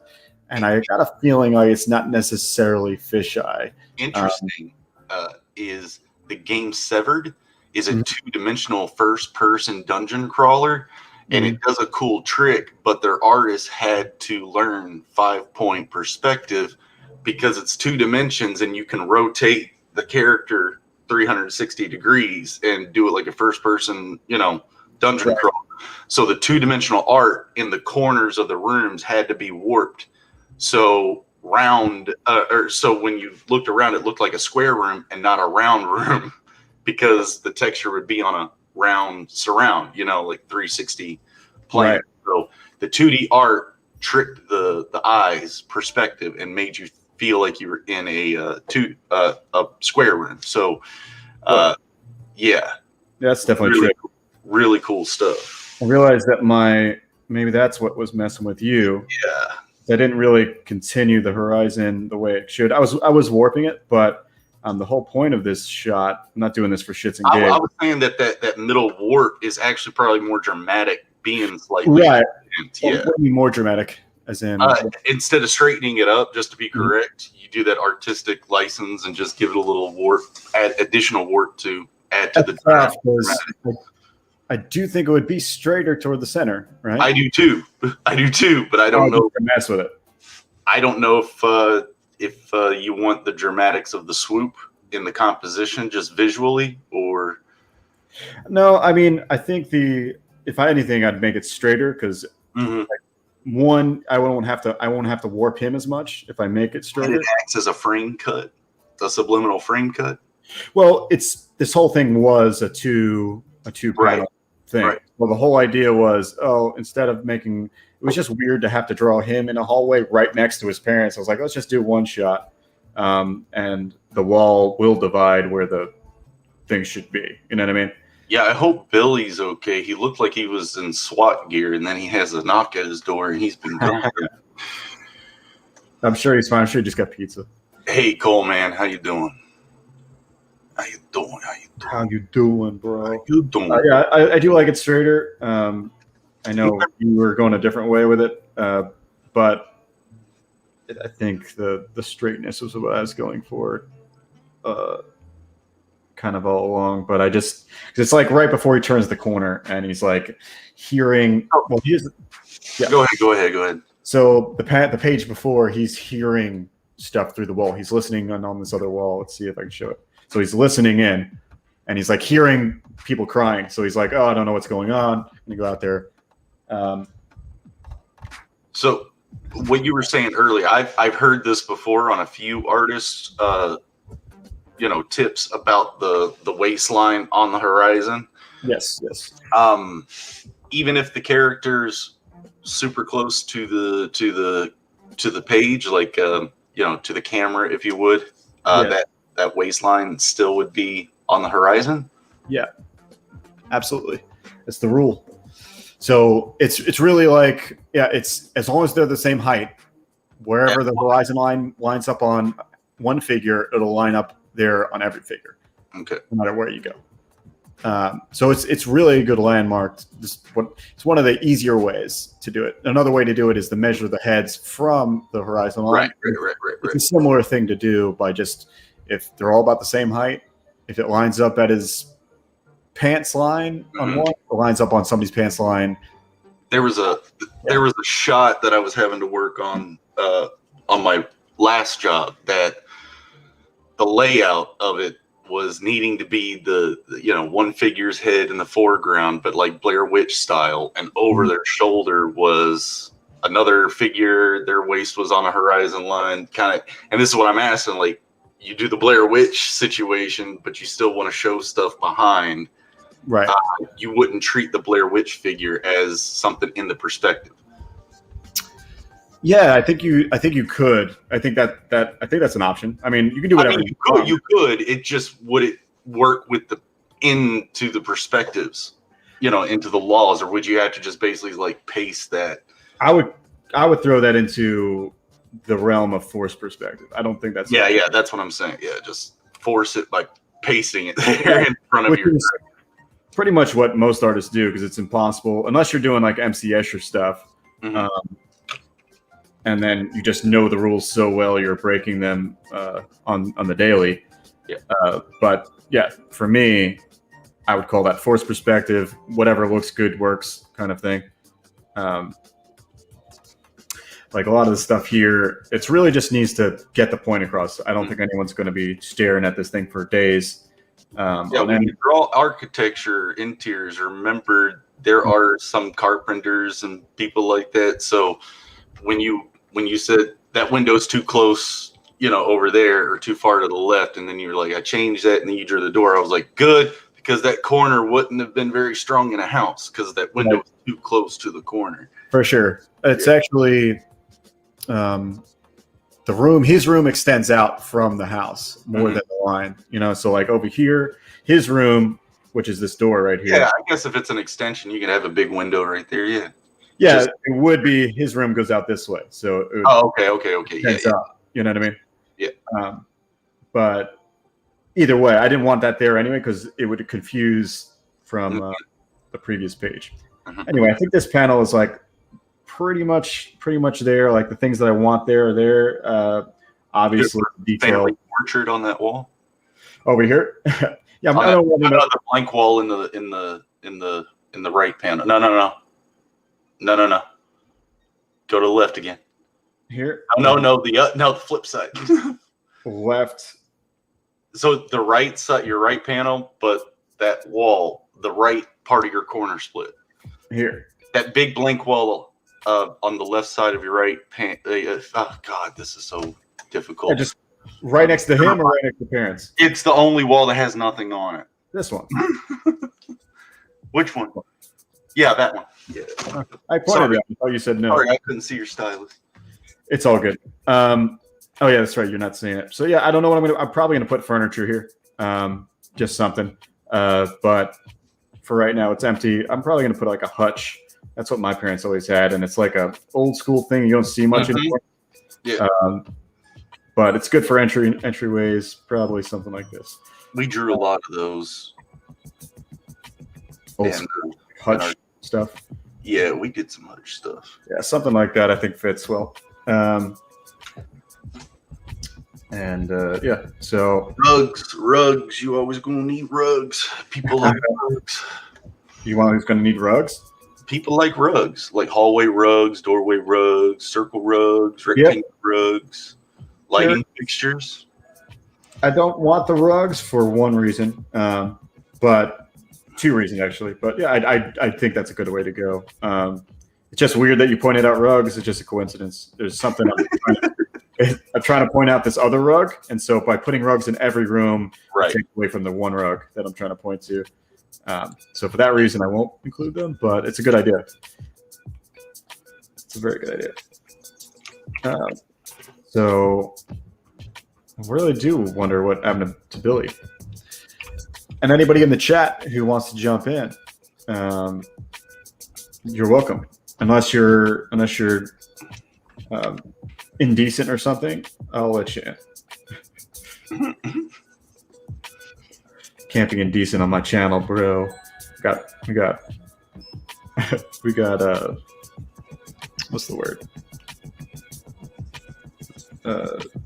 And I got a feeling like it's not necessarily fisheye. Interesting is the game Severed is a two-dimensional first-person dungeon crawler, and it does a cool trick, but their artists had to learn 5-point perspective because it's 2 dimensions and you can rotate the character 360 degrees and do it like a first-person, dungeon crawler. So the 2-dimensional art in the corners of the rooms had to be warped. So so when you looked around, it looked like a square room and not a round room because the texture would be on a round surround, like 360 plane. Right. So the 2D art tricked the eye's perspective and made you feel like you were in a square room. So, that's definitely really, really cool stuff. I realized that maybe that's what was messing with you. Yeah. I didn't really continue the horizon the way it should. I was warping it, but the whole point of this shot, I'm not doing this for shits and gigs. I was saying that middle warp is actually probably more dramatic, being slightly right. Yeah, more dramatic, as in instead of straightening it up, just to be correct, you do that artistic license and just give it a little warp, add additional warp to add to the dramatic. I do think it would be straighter toward the center, right? I do too, but I don't know. Mess with it. I don't know if you want the dramatics of the swoop in the composition just visually, or no. I mean, I think if anything, I'd make it straighter because one, I won't have to warp him as much if I make it straighter. And it acts as a frame cut, a subliminal frame cut. Well, this whole thing was a two panel thing. Right. Well, the whole idea was, instead of it was just weird to have to draw him in a hallway right next to his parents. I was like, let's just do one shot, and the wall will divide where the thing should be. You know what I mean? Yeah, I hope Billy's okay. He looked like he was in SWAT gear, and then he has a knock at his door, and he's been gone. I'm sure he's fine. I'm sure he just got pizza. Hey, Cole, man, how you doing? How you doing, bro? How you doing? Yeah, I do like it straighter. I know you were going a different way with it, but I think the straightness was what I was going for, kind of all along. But because it's like right before he turns the corner and he's like hearing. Well, Go ahead. So the page before, he's hearing stuff through the wall. He's listening on this other wall. Let's see if I can show it. So he's listening in, and he's like hearing people crying. So he's like, I don't know what's going on. I'm gonna go out there. So what you were saying earlier, I've heard this before on a few artists, tips about the waistline on the horizon. Yes. Even if the character's super close to the page, like to the camera, if you would, that waistline still would be on the horizon. Yeah, absolutely. That's the rule. So it's really like, it's as long as they're the same height, wherever the horizon line lines up on one figure, it'll line up there on every figure. Okay. No matter where you go. So it's really a good landmark. It's one of the easier ways to do it. Another way to do it is to measure the heads from the horizon line. Right. It's a similar thing to do by just, if they're all about the same height, if it lines up at his pants line on one, it lines up on somebody's pants line. There was a shot that I was having to work on my last job that the layout of it was needing to be the one figure's head in the foreground, but like Blair Witch style, and over their shoulder was another figure. Their waist was on a horizon line, kind of. And this is what I'm asking: like, you do the Blair Witch situation, but you still want to show stuff behind. Right. You wouldn't treat the Blair Witch figure as something in the perspective. Yeah, I think you could. I think that's an option. I mean, you can do whatever. You could. It just would it work with into the perspectives, into the walls, or would you have to just basically like paste that? I would throw that into the realm of forced perspective. I don't think that's Yeah, that's what I'm saying. Yeah, just force it by pasting it there in front of which your. is pretty much what most artists do because it's impossible unless you're doing like MC Escher stuff. Mhm. And then you just know the rules so well you're breaking them on the daily. Yeah. But yeah, for me, I would call that forced perspective. Whatever looks good works, kind of thing. Like a lot of the stuff here, it's really just needs to get the point across. I don't think anyone's going to be staring at this thing for days. When you draw architecture interiors, remember there are some carpenters and people like that. So when you said that window's too close, over there or too far to the left, and then you're like, I changed that, and then you drew the door. I was like, good, because that corner wouldn't have been very strong in a house because that window was too close to the corner. For sure, it's actually his room extends out from the house more than the line. So like over here, his room, which is this door right here. Yeah, I guess if it's an extension, you can have a big window right there. Yeah. Yeah, it would be. His room goes out this way, so. It would Okay. Yeah. Out, you know what I mean? Yeah. But either way, I didn't want that there anyway because it would confuse from the previous page. Anyway, I think this panel is like pretty much there. Like the things that I want there are there. Obviously, detail. Family portrait on that wall. Over here. Yeah, another blank wall in the right panel. No. Go to the left again. Here. No. The flip side. Left. So the right side, your right panel, but that wall, the right part of your corner split. Here. That big blank wall on the left side of your right pan. Oh God, this is so difficult. Yeah, just right next to him or right next to parents? It's the only wall that has nothing on it. This one. Which one? Yeah, that one. Yeah. I pointed it. I thought you said no. Sorry, I couldn't see your stylus. It's all good. Oh yeah, that's right. You're not seeing it. So yeah, I don't know what I'm probably gonna put furniture here. Just something. But for right now, it's empty. I'm probably gonna put like a hutch. That's what my parents always had, and it's like a old school thing. You don't see much anymore. Yeah. But it's good for entryways. Probably something like this. We drew a lot of those. Old school hutch stuff. Yeah, we did some other stuff. Yeah, something like that I think fits well. Yeah, so rugs. You always gonna need rugs. People like rugs. You want who's gonna need rugs? People like rugs, like hallway rugs, doorway rugs, circle rugs, rectangle rugs, lighting fixtures. I don't want the rugs for one reason, but two reasons actually. But yeah, I think that's a good way to go. It's just weird that you pointed out rugs. It's just a coincidence. There's something I'm trying to point out this other rug, and so by putting rugs in every room, I take away from the one rug that I'm trying to point to. So for that reason, I won't include them, but it's a good idea. It's a very good idea. So I really do wonder what happened to Billy. And anybody in the chat who wants to jump in, you're welcome. Unless you're indecent or something, I'll let you in. Can't be indecent on my channel, bro. We got what's the word?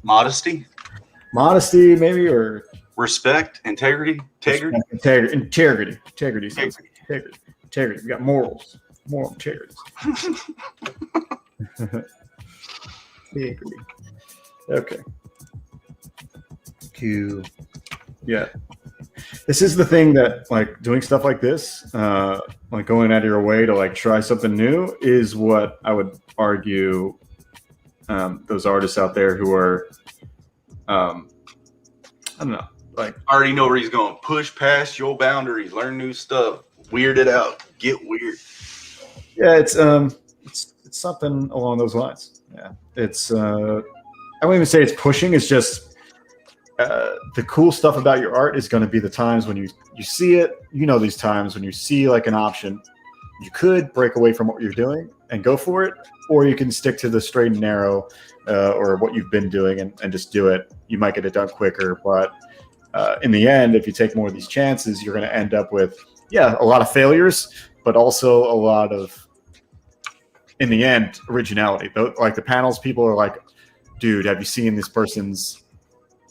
Modesty, maybe, or respect, integrity. Integrity. We got morals, moral integrity. Integrity. Okay. Q. Yeah. This is the thing that, like, doing stuff like this, like going out of your way to like try something new, is what I would argue those artists out there who are, I don't know, like, already know where he's going. Push past your boundaries, learn new stuff, weird it out, get weird. Yeah, it's something along those lines. Yeah, it's I wouldn't even say it's pushing. It's just the cool stuff about your art is going to be the times when you see it. These times when you see like an option you could break away from what you're doing and go for it, or you can stick to the straight and narrow or what you've been doing and just do it. You might get it done quicker, but in the end, if you take more of these chances, you're going to end up with, a lot of failures, but also a lot of, in the end, originality. Like the panels, people are like, dude, have you seen this person's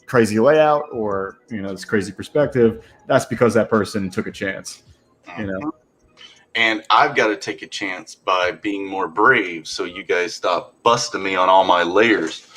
crazy layout or, this crazy perspective? That's because that person took a chance, And I've got to take a chance by being more brave, so you guys stop busting me on all my layers.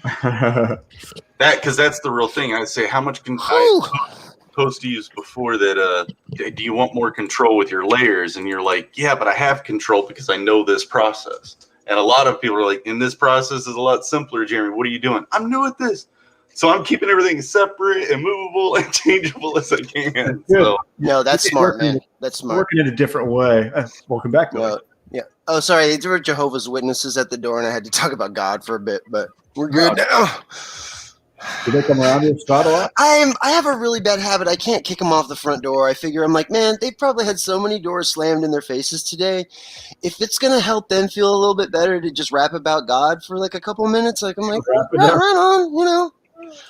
Because that's the real thing. I say, how much can I supposed to use before that? Do you want more control with your layers? And you're like, yeah, but I have control because I know this process. And a lot of people are like, and this process is a lot simpler, Jeremy. What are you doing? I'm new at this. So I'm keeping everything separate and movable and changeable as I can. So, no, that's smart, man. That's smart. Working in a different way. Welcome back, Billy. Yeah. Oh, sorry. There were Jehovah's Witnesses at the door, and I had to talk about God for a bit, but we're good now. Did they come around your spot a lot? I have a really bad habit. I can't kick them off the front door. I figure, I'm like, man, they probably had so many doors slammed in their faces today. If it's going to help them feel a little bit better to just rap about God for like a couple minutes, like, I'm like, right on,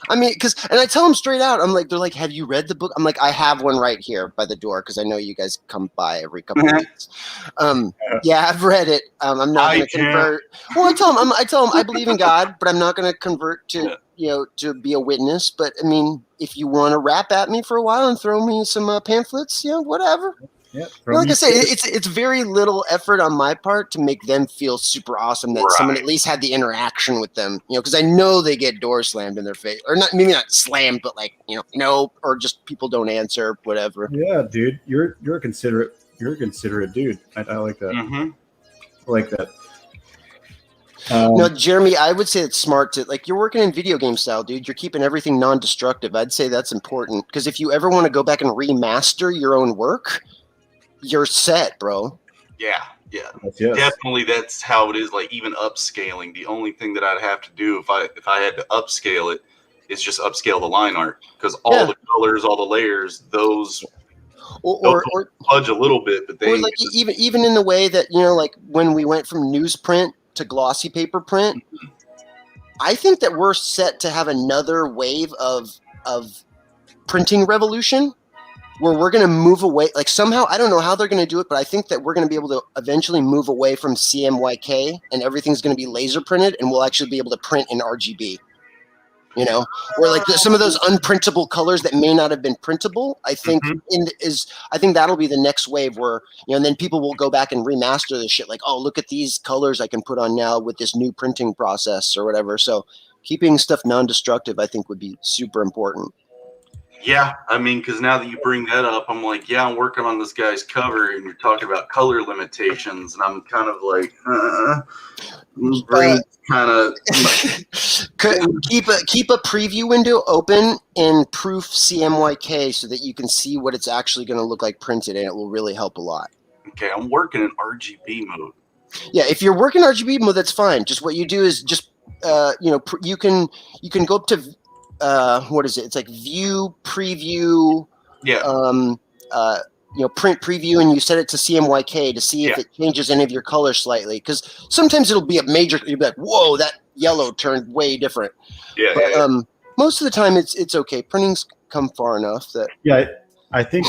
I mean, and I tell them straight out, I'm like, they're like, have you read the book? I'm like, I have one right here by the door because I know you guys come by every couple of weeks. Yeah, I've read it. I'm not going to convert. Well, I tell them I believe in God, but I'm not going to convert to to be a witness. But I mean, if you want to rap at me for a while and throw me some pamphlets, whatever. Yeah, like I say, it's very little effort on my part to make them feel super awesome that someone at least had the interaction with them, because I know they get doors slammed in their face, or not, maybe not slammed, but like or just people don't answer, whatever. Yeah, dude, you're a considerate dude. I like that. Mm-hmm. I like that. No, Jeremy, I would say it's smart to, like, you're working in video game style, dude. You're keeping everything non-destructive. I'd say that's important because if you ever want to go back and remaster your own work, you're set, bro. Yeah. Definitely that's how it is. Like even upscaling, the only thing that I'd have to do if I had to upscale it is just upscale the line art because all the colors, all the layers, those or fudge a little bit, but they like even in the way that like when we went from newsprint to glossy paper print, I think that we're set to have another wave of printing revolution. Where we're going to move away, like somehow, I don't know how they're going to do it, but I think that we're going to be able to eventually move away from CMYK and everything's going to be laser printed and we'll actually be able to print in RGB. Where like some of those unprintable colors that may not have been printable, I think I think that'll be the next wave where, and then people will go back and remaster this shit. Like, oh, look at these colors I can put on now with this new printing process or whatever. So keeping stuff non-destructive, I think would be super important. Yeah, I mean, because now that you bring that up, I'm like, I'm working on this guy's cover, and you're talking about color limitations, and I'm kind of like, kind of keep a preview window open in Proof CMYK so that you can see what it's actually going to look like printed, and it will really help a lot. Okay, I'm working in RGB mode. Yeah, if you're working RGB mode, that's fine. Just what you do is just you can go up to what is it? It's like view preview. Yeah. Print preview, and you set it to CMYK to see if it changes any of your colors slightly. Because sometimes it'll be a major. You'll be like, "Whoa, that yellow turned way different." Yeah. But most of the time, it's okay. Printing's come far enough that. Yeah, I think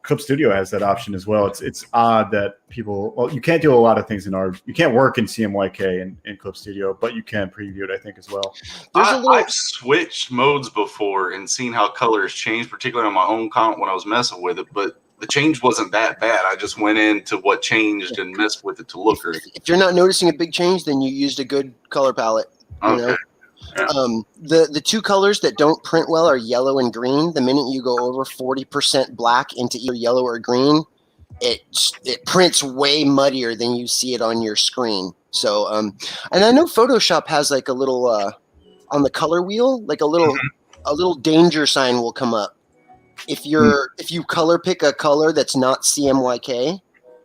Clip Studio has that option as well. It's odd that people. Well, you can't do a lot of things you can't work in CMYK in Clip Studio, but you can preview it, I think, as well. I've switched modes before and seen how colors change, particularly on my own account when I was messing with it. But the change wasn't that bad. I just went into what changed and messed with it to look good. If you're not noticing a big change, then you used a good color palette. Okay. Yeah. The two colors that don't print well are yellow and green. The minute you go over 40% black into either yellow or green, it prints way muddier than you see it on your screen. So, and I know Photoshop has like a little on the color wheel, like a little danger sign will come up if you color pick a color that's not CMYK.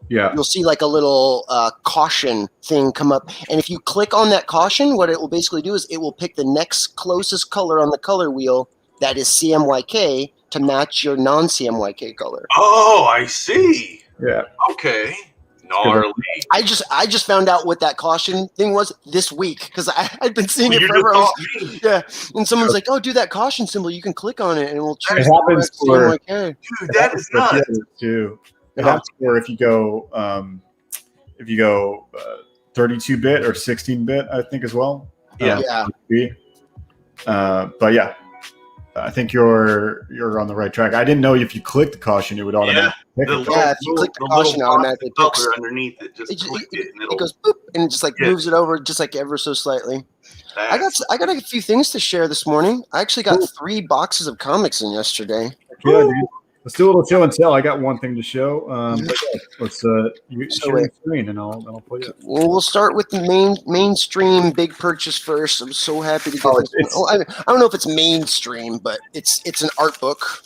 Yeah, you'll see like a little caution thing come up. And if you click on that caution, what it will basically do is it will pick the next closest color on the color wheel that is CMYK to match your non-CMYK color. Oh, I see. Yeah. Okay. Gnarly. I just found out what that caution thing was this week because I'd been seeing it You forever. just taught me. Yeah, and someone's like, "Oh, do that caution symbol. You can click on it, and it will choose." It happens the for- I'm like, hey. Dude, that is nuts. Too. It happens for if you go 32-bit or 16-bit, I think as well. Yeah. But yeah, I think you're on the right track. I didn't know if you click the caution, it would automatically pick it. If you click the caution, it automatically picks. Underneath it, just click it, and it goes boop, and it just moves it over just like ever so slightly. I got a few things to share this morning. I actually got 3 boxes of comics in yesterday. Yeah, dude. Let's do a little show and tell. I got one thing to show. But yeah, let's share the screen, and I'll play it. Well, we'll start with the mainstream big purchase first. I'm so happy to get this. I don't know if it's mainstream, but it's an art book.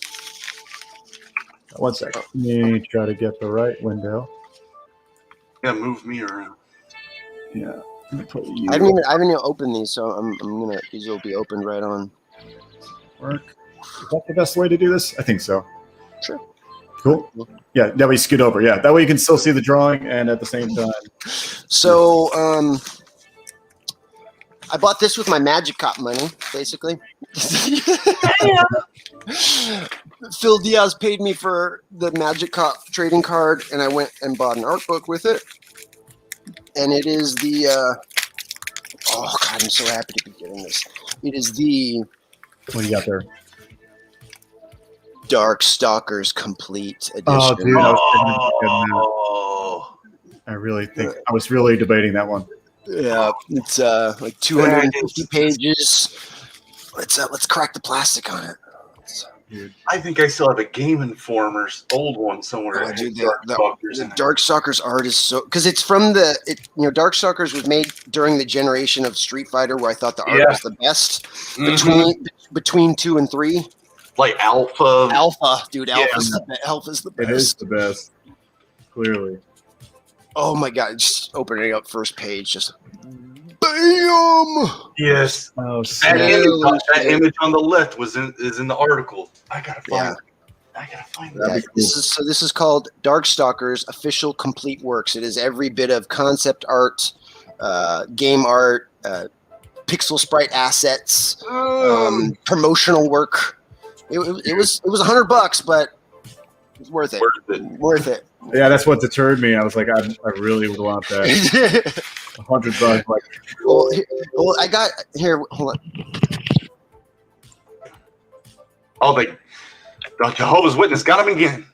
1 second. Let me try to get the right window. Yeah, move me around. Yeah. I haven't even opened these, so these will be opened right on. Work. Is that the best way to do this? I think so. Sure. Cool. Yeah, that way you scoot over. Yeah, that way you can still see the drawing and at the same time. So, I bought this with my Magic Cop money, basically. Phil Diaz paid me for the Magic Cop trading card, and I went and bought an art book with it. And it is the oh god, I'm so happy to be getting this. It is the What do you got there? Dark Stalkers Complete Edition. Oh, dude, Oh. I was really debating that one. Yeah, it's like 250 pages. Let's crack the plastic on it. Dude. I think I still have a Game Informer's old one somewhere. Oh, dude, the Darkstalkers art is so because it's from Darkstalkers was made during the generation of Street Fighter where I thought the art was the best between 2 and 3. Like Alpha. Dude, Alpha's the best. It is the best, clearly. Oh my god, just opening up first page, just bam! Yes. Oh, that image on the left is in the article. I gotta find it. I gotta find it. Yeah, this is called Darkstalkers Official Complete Works. It is every bit of concept art, game art, pixel sprite assets, promotional work. It was $100, but it's worth it. Worth it. Yeah, that's what deterred me. I was like, I really would want that. $100. Like, well, I got here. Hold on. Oh, the Jehovah's Witness got him again.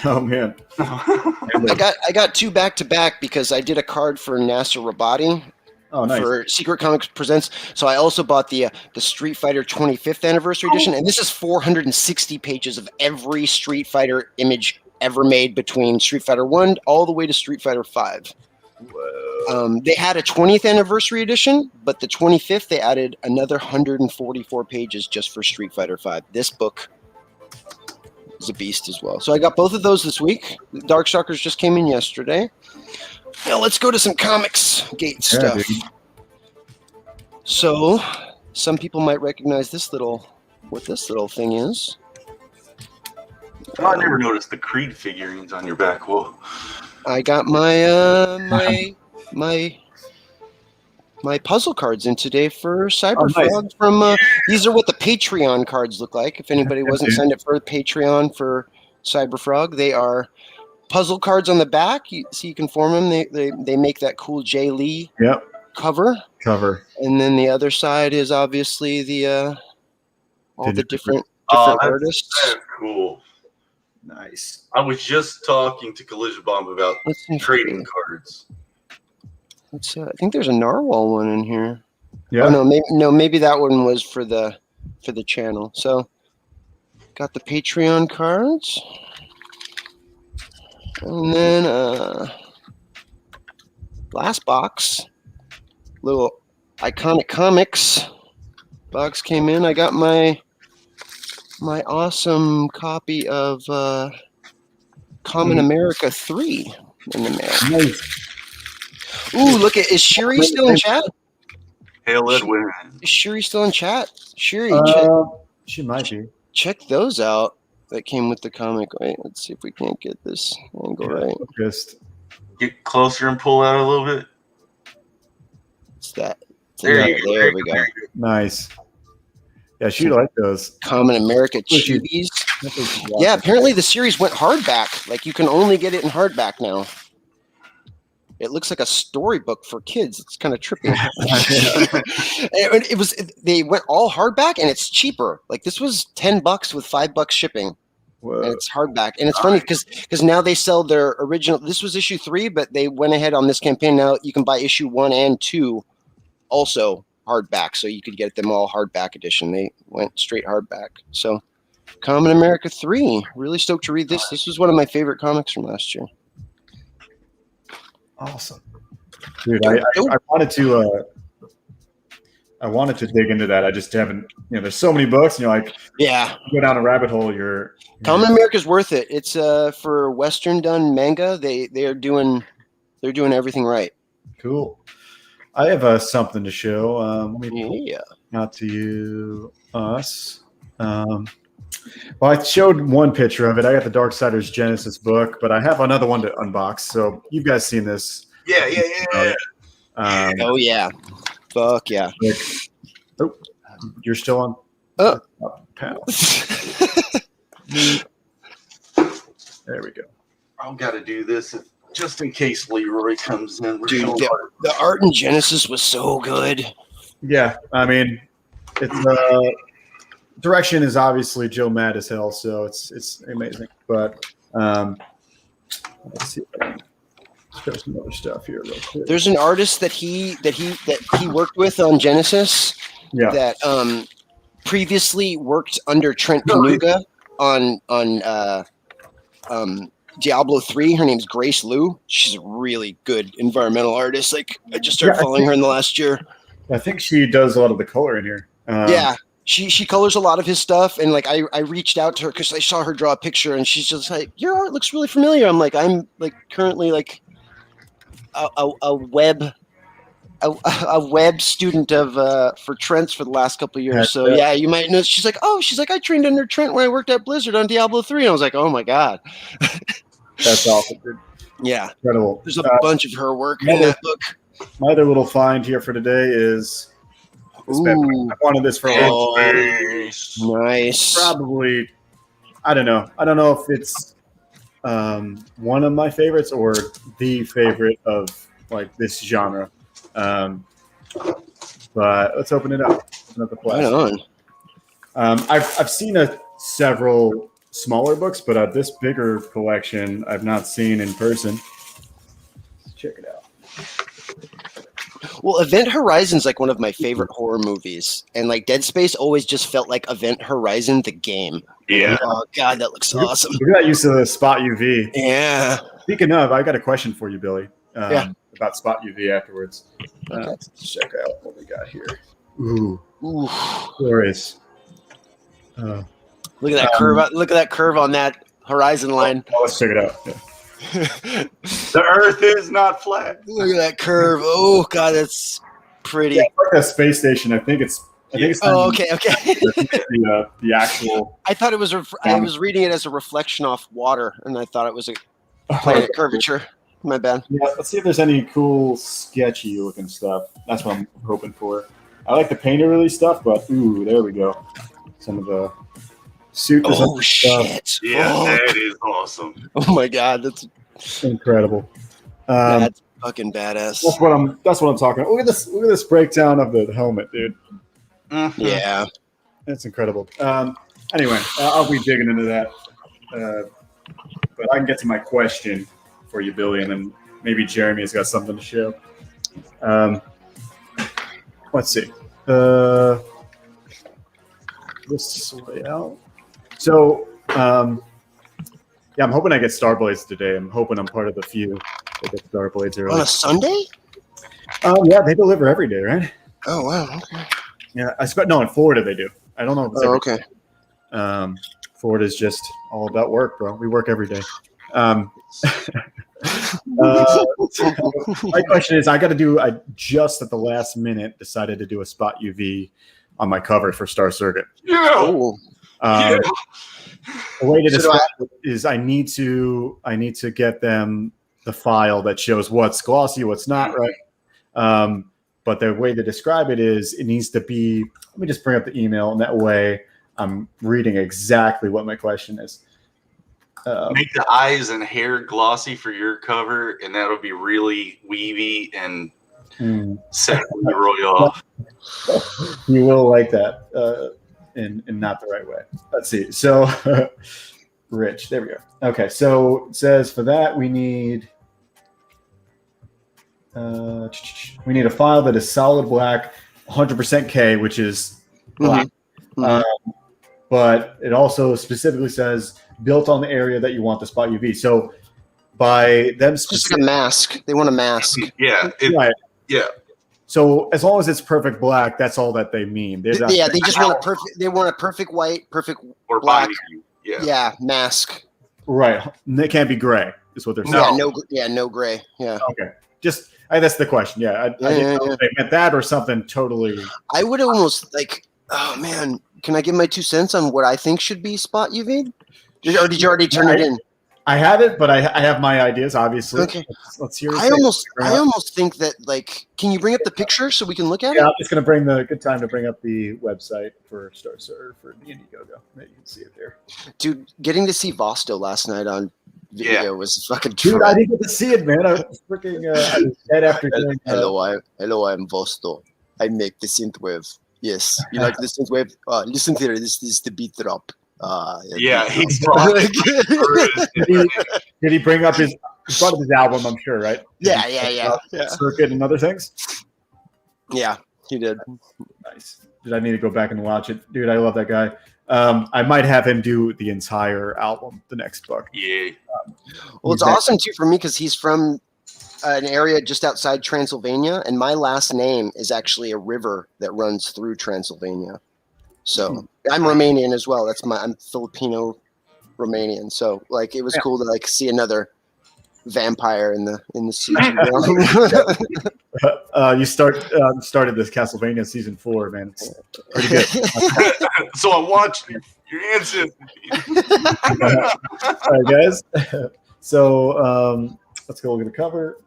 Oh man. I got 2 back to back because I did a card for Nasser Rabati. Oh, nice. For Secret Comics Presents. So I also bought the Street Fighter 25th Anniversary Edition, and this is 460 pages of every Street Fighter image ever made between Street Fighter 1 all the way to Street Fighter 5. Whoa. They had a 20th Anniversary Edition, but the 25th, they added another 144 pages just for Street Fighter 5. This book is a beast as well. So I got both of those this week. Darkstalkers just came in yesterday. Now let's go to some comics gate stuff. Dude. So some people might recognize what this little thing is. I never noticed the Creed figurines on your back wall. I got my my puzzle cards in today for Cyberfrog. Nice. From these are what the Patreon cards look like. If anybody wasn't signed up for Patreon for Cyberfrog, they are puzzle cards on the back, so you can form them. They make that cool Jay Lee cover, and then the other side is obviously the all the different artists. That's cool. Nice. I was just talking to Collision Bomb about trading cards. I think there's a Narwhal one in here. Yeah. Oh, maybe that one was for the channel. So got the Patreon cards. And then last box, little Iconic Comics box came in. I got my awesome copy of Common America 3 in the mail. Nice. Ooh, look at is Shiri still in chat? Hail Edwin. Is Shiri still in chat? Shiri, She might be. check those out. that came with the comic. Wait, let's see if we can't get this angle right. Just Get closer and pull out a little bit. It's that. There you go. There we go. nice. Yeah, she liked those. Common America Which is- Chibis. That's what she Yeah, liked. apparently the series went hardback. Like you can only get it in hardback now. It looks like a storybook for kids. It's kind of trippy. They went all hardback and it's cheaper. Like this was $10 with $5 shipping. Whoa. And it's hardback. And it's funny because now they sell their original. This was issue 3, but they went ahead on this campaign. Now you can buy issue 1 and 2 also hardback. So you could get them all hardback edition. They went straight hardback. So Common America 3. Really stoked to read this. This was one of my favorite comics from last year. Awesome, dude. I wanted to dig into that. I just haven't. There's so many books. Like Yeah. you go down a rabbit hole. You're Common America's worth it. It's for Western done manga. They're doing everything right. cool. I have something to show. Let me Yeah. out to us. Well, I showed one picture of it. I got the Darksiders Genesis book, but I have another one to unbox. So you guys seen this? Yeah. Oh yeah. Fuck yeah. Oh, you're still on. Panel. There we go. I've got to do this just in case Leroy comes in. We're Dude, showing the art in Genesis was so good. Yeah, I mean, it's direction is obviously Joe mad as hell, so it's amazing. But let's see if I can show some other stuff here real quick. There's an artist that he worked with on Genesis Yeah, that previously worked under Trent Kanuga on Diablo 3. Her name's Grace Liu. She's a really good environmental artist. Like I just started Yeah, I following her in the last year. I think she does a lot of the color in here. Yeah. She colors a lot of his stuff, and like I reached out to her because I saw her draw a picture, and she's just like, your art looks really familiar. I'm like currently like a web student of for Trent's for the last couple of years. So yeah, you might know. She's like I trained under Trent when I worked at Blizzard on Diablo 3, and I was like, oh my god, That's awesome, dude. yeah. Incredible. There's a bunch of her work in yeah. that book. My other little find here for today is this Ooh. Batman. I wanted this for a while. Nice. Probably, I don't know if it's one of my favorites or the favorite of like this genre. But let's open it up. Open up the Right plastic. on. I've seen several smaller books, but this bigger collection I've not seen in person. Let's check it out. Well, Event Horizon's like one of my favorite horror movies, and like Dead Space always just felt like Event Horizon the game. Yeah. Oh god, that looks awesome. Look at that use of the Spot UV. Yeah. Speaking of, I got a question for you, Billy. Yeah. About Spot UV afterwards. Okay. Let's check out what we got here. Ooh, Ooh. glorious. Look at that curve. Look at that curve on that horizon line. Well, let's check it out. Yeah. The Earth is not flat. Look at that curve. Oh god, that's pretty. Yeah, it's like a space station. I think it's. Oh, okay. The actual. I thought it was. I was reading it as a reflection off water, and I thought it was a planet curvature. My bad. Yeah, let's see if there's any cool, sketchy looking stuff. That's what I'm hoping for. I like the painter release stuff, but ooh, there we go. Some of the suit. Oh stuff. shit! Yeah, Oh. that is awesome. Oh my god, that's Incredible. that's fucking badass. That's what I'm talking about. Look at this breakdown of the helmet, dude. Mm-hmm. Yeah. That's incredible. Anyway, I'll be digging into that. But I can get to my question for you, Billy, and then maybe Jeremy has got something to show. Let's see. This way out. So, yeah, I'm hoping I get Starblades today. I'm hoping I'm part of the few that get Starblades early. On a Sunday? Yeah, they deliver every day, right? Oh wow. Okay. Yeah, no, in Florida they do. I don't know if it's Oh, every okay. Florida's just all about work, bro. We work every day. My question is, I just at the last minute decided to do a Spot UV on my cover for Star Circuit. Yeah. Oh. The way to describe it is I need to get them the file that shows what's glossy, what's not, right? But the way to describe it is it needs to be, let me just bring up the email, and that way I'm reading exactly what my question is. Make the eyes and hair glossy for your cover, and that'll be really weavy and set Roy off. You will like that, in not the right way. Let's see. So, Rich, there we go. Okay, so it says for that we need a file that is solid black, 100% K, which is black. But it also specifically says built on the area that you want the spot UV. So by them, it's just like a mask. They want a mask. Yeah. Right. Yeah. So as long as it's perfect black, that's all that they mean. They just want a perfect. They want a perfect white, perfect or black. Yeah. Mask. Right. And they can't be gray. Is what they're saying. No gray. Yeah. Okay. Just that's the question. Yeah. I didn't know if they meant that or something totally. I would almost like. Oh man, can I give my 2 cents on what I think should be spot UV? Or did you already turn it in? I have it, but I have my ideas. Obviously. Okay. Let's hear. I almost think that like, can you bring up the picture so we can look at it? Yeah, I'm just gonna bring the good time to bring up the website for for the Indiegogo. You can see it there. Dude, getting to see Vosto last night on video was fucking. Dude, I didn't get to see it, man. I was freaking I was dead after doing. Hello, I'm Vosto. I make the synthwave. Yes, you like the synthwave? Listen here. This is the beat drop. He's did he bring up his? He brought up his album, I'm sure, right? Yeah. Circuit and other things. Yeah, he did. Nice. Did I need to go back and watch it, dude? I love that guy. I might have him do the entire album the next book. Yeah. Well, it's awesome too for me because he's from an area just outside Transylvania, and my last name is actually a river that runs through Transylvania. So I'm Romanian as well. I'm Filipino Romanian. So like it was cool to like see another vampire in the season. You started this Castlevania season 4, man. It's pretty good. So I watched your answer. All right, guys. So let's go look at the cover.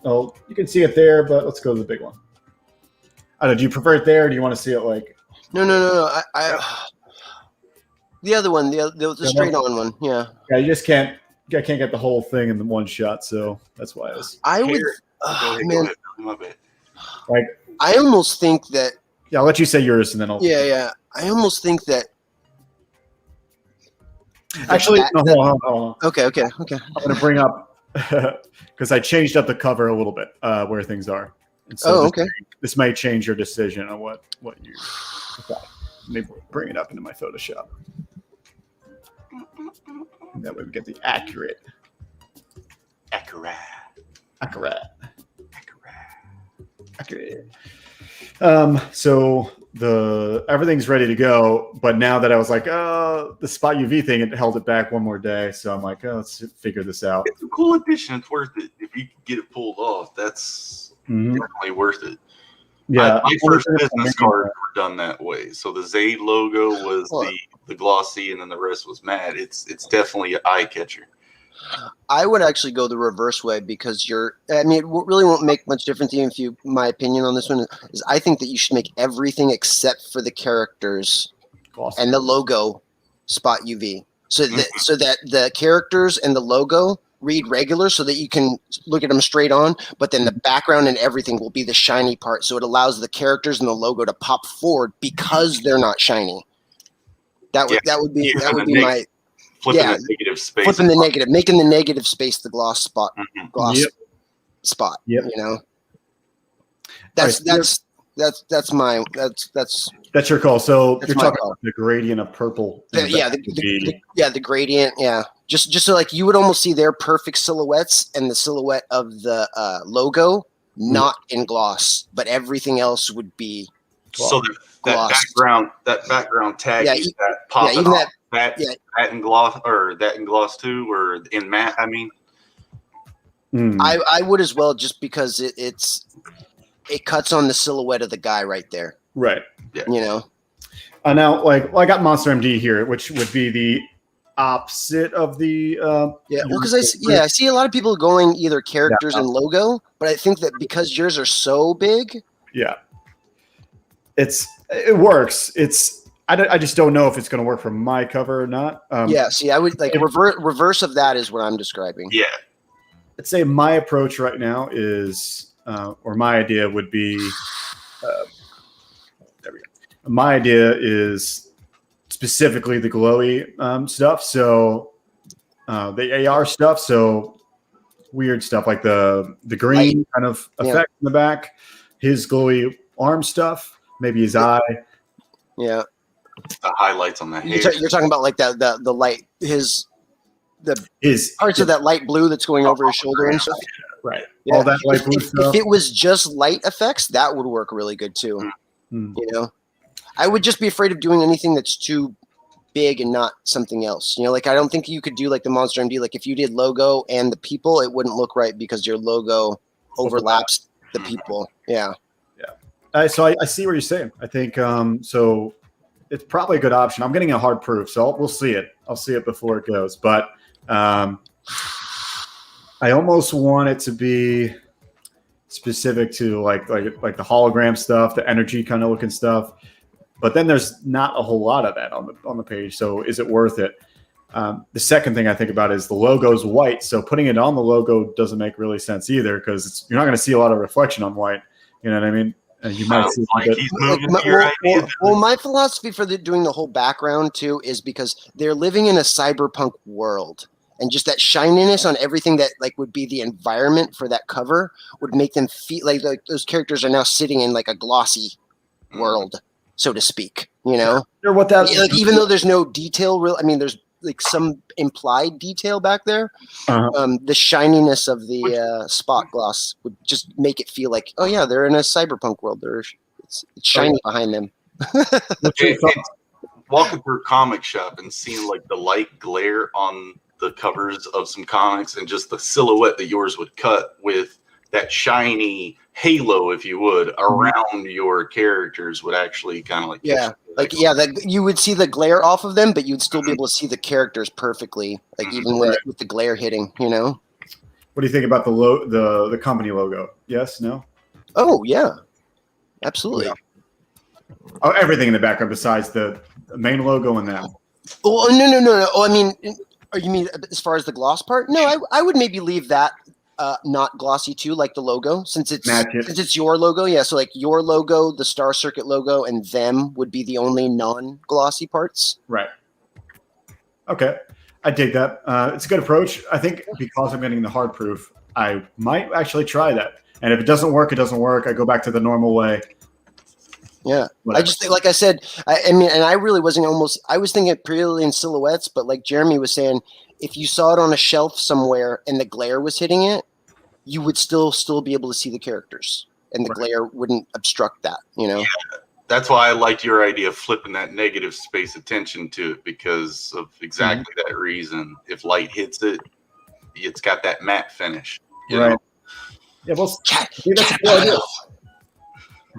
Oh, you can see it there, but let's go to the big one. I don't know. Do you prefer it there, or do you want to see it like? No. I the other one, the straight on one. Yeah. Yeah, you just can't. I can't get the whole thing in the one shot, so that's why I would. Man, like I almost think that. Yeah, I'll let you say yours, and then I'll. Yeah. I almost think that. Actually, no, hold on. Okay. I'm going to bring up because I changed up the cover a little bit where things are. And so this may change your decision on what you. Maybe bring it up into my Photoshop. And that way we get the accurate. So everything's ready to go, but now that I was like, the spot UV thing, it held it back one more day. So I'm like, let's figure this out. It's a cool addition. It's worth it. If you can get it pulled off, that's definitely worth it. Yeah, my first business cards were done that way. So the Zayd logo was the glossy, and then the rest was matte. It's definitely an eye catcher. I would actually go the reverse way because it really won't make much difference to you if you. My opinion on this one is I think that you should make everything except for the characters and the logo spot UV, so that the characters and the logo read regular, so that you can look at them straight on. But then the background and everything will be the shiny part, so it allows the characters and the logo to pop forward because they're not shiny. That would be my. Flipping the negative space. Flipping the negative, making the negative space the gloss spot. Spot. Yep. You know. That's your call. So you're talking about the gradient of purple. The gradient. Yeah. Just so like you would almost see their perfect silhouettes and the silhouette of the logo not in gloss, but everything else would be. So that background tag, that popping off. That in gloss, or that in gloss too, or in matte. I mean, I would as well, just because it cuts on the silhouette of the guy right there. Right. Yeah. You know. Now, well, I got Monster MD here, which would be the opposite of the. Yeah, well, because I see a lot of people going either characters and logo, but I think that because yours are so big. Yeah, it works. I just don't know if it's going to work for my cover or not. Yeah, see, I would like reverse of that is what I'm describing. Yeah, I'd say my approach right now is, or my idea would be, there we go. My idea is specifically the glowy stuff. So the AR stuff. So weird stuff like the green kind of effect in the back, his glowy arm stuff, maybe his eye. Yeah. The highlights on the hair. You're talking about like the light, his parts of that light blue that's going over his shoulder and stuff. Right. Yeah. All that light blue stuff. If it was just light effects, that would work really good too. Mm. You know, I would just be afraid of doing anything that's too big and not something else. You know, like I don't think you could do like the Monster MD. Like if you did logo and the people, it wouldn't look right because your logo overlaps the people. Yeah. Yeah. So I see what you're saying. I think so. It's probably a good option. I'm getting a hard proof, so we'll see it. I'll see it before it goes. But I almost want it to be specific to like the hologram stuff, the energy kind of looking stuff. But then there's not a whole lot of that on the page. So is it worth it? The second thing I think about is the logo's white. So putting it on the logo doesn't make really sense either because you're not going to see a lot of reflection on white. You know what I mean? You might see my philosophy for doing the whole background too is because they're living in a cyberpunk world, and just that shininess on everything that like would be the environment for that cover would make them feel like those characters are now sitting in like a glossy world, so to speak. You know, or what that like, even though there's no detail, there's like some implied detail back there. The shininess of the spot gloss would just make it feel like, oh yeah, they're in a cyberpunk world. It's shiny behind them. Walking through a comic shop and seeing like the light glare on the covers of some comics and just the silhouette that yours would cut with that shiny halo, if you would, around your characters would actually kind of like that you would see the glare off of them, but you'd still be able to see the characters perfectly, like even with the glare hitting. You know. What do you think about the company logo? Yes, no. Oh yeah, absolutely. Yeah. Oh, everything in the background besides the main logo and that. Oh no. Oh, I mean, you mean as far as the gloss part? No, I would maybe leave that. Not glossy too, like the logo, since it's your logo. Yeah, so like your logo, the Star Circuit logo, and them would be the only non-glossy parts. Right. Okay, I dig that. It's a good approach. I think because I'm getting the hard proof, I might actually try that. And if it doesn't work, it doesn't work. I go back to the normal way. Yeah, whatever. I just think, like I said, I mean, and I really wasn't I was thinking purely in silhouettes, but like Jeremy was saying, if you saw it on a shelf somewhere and the glare was hitting it, you would still be able to see the characters, and the glare wouldn't obstruct that, you know? Yeah, that's why I liked your idea of flipping that negative space attention to it, because of exactly that reason. If light hits it, it's got that matte finish. You know? Yeah, well,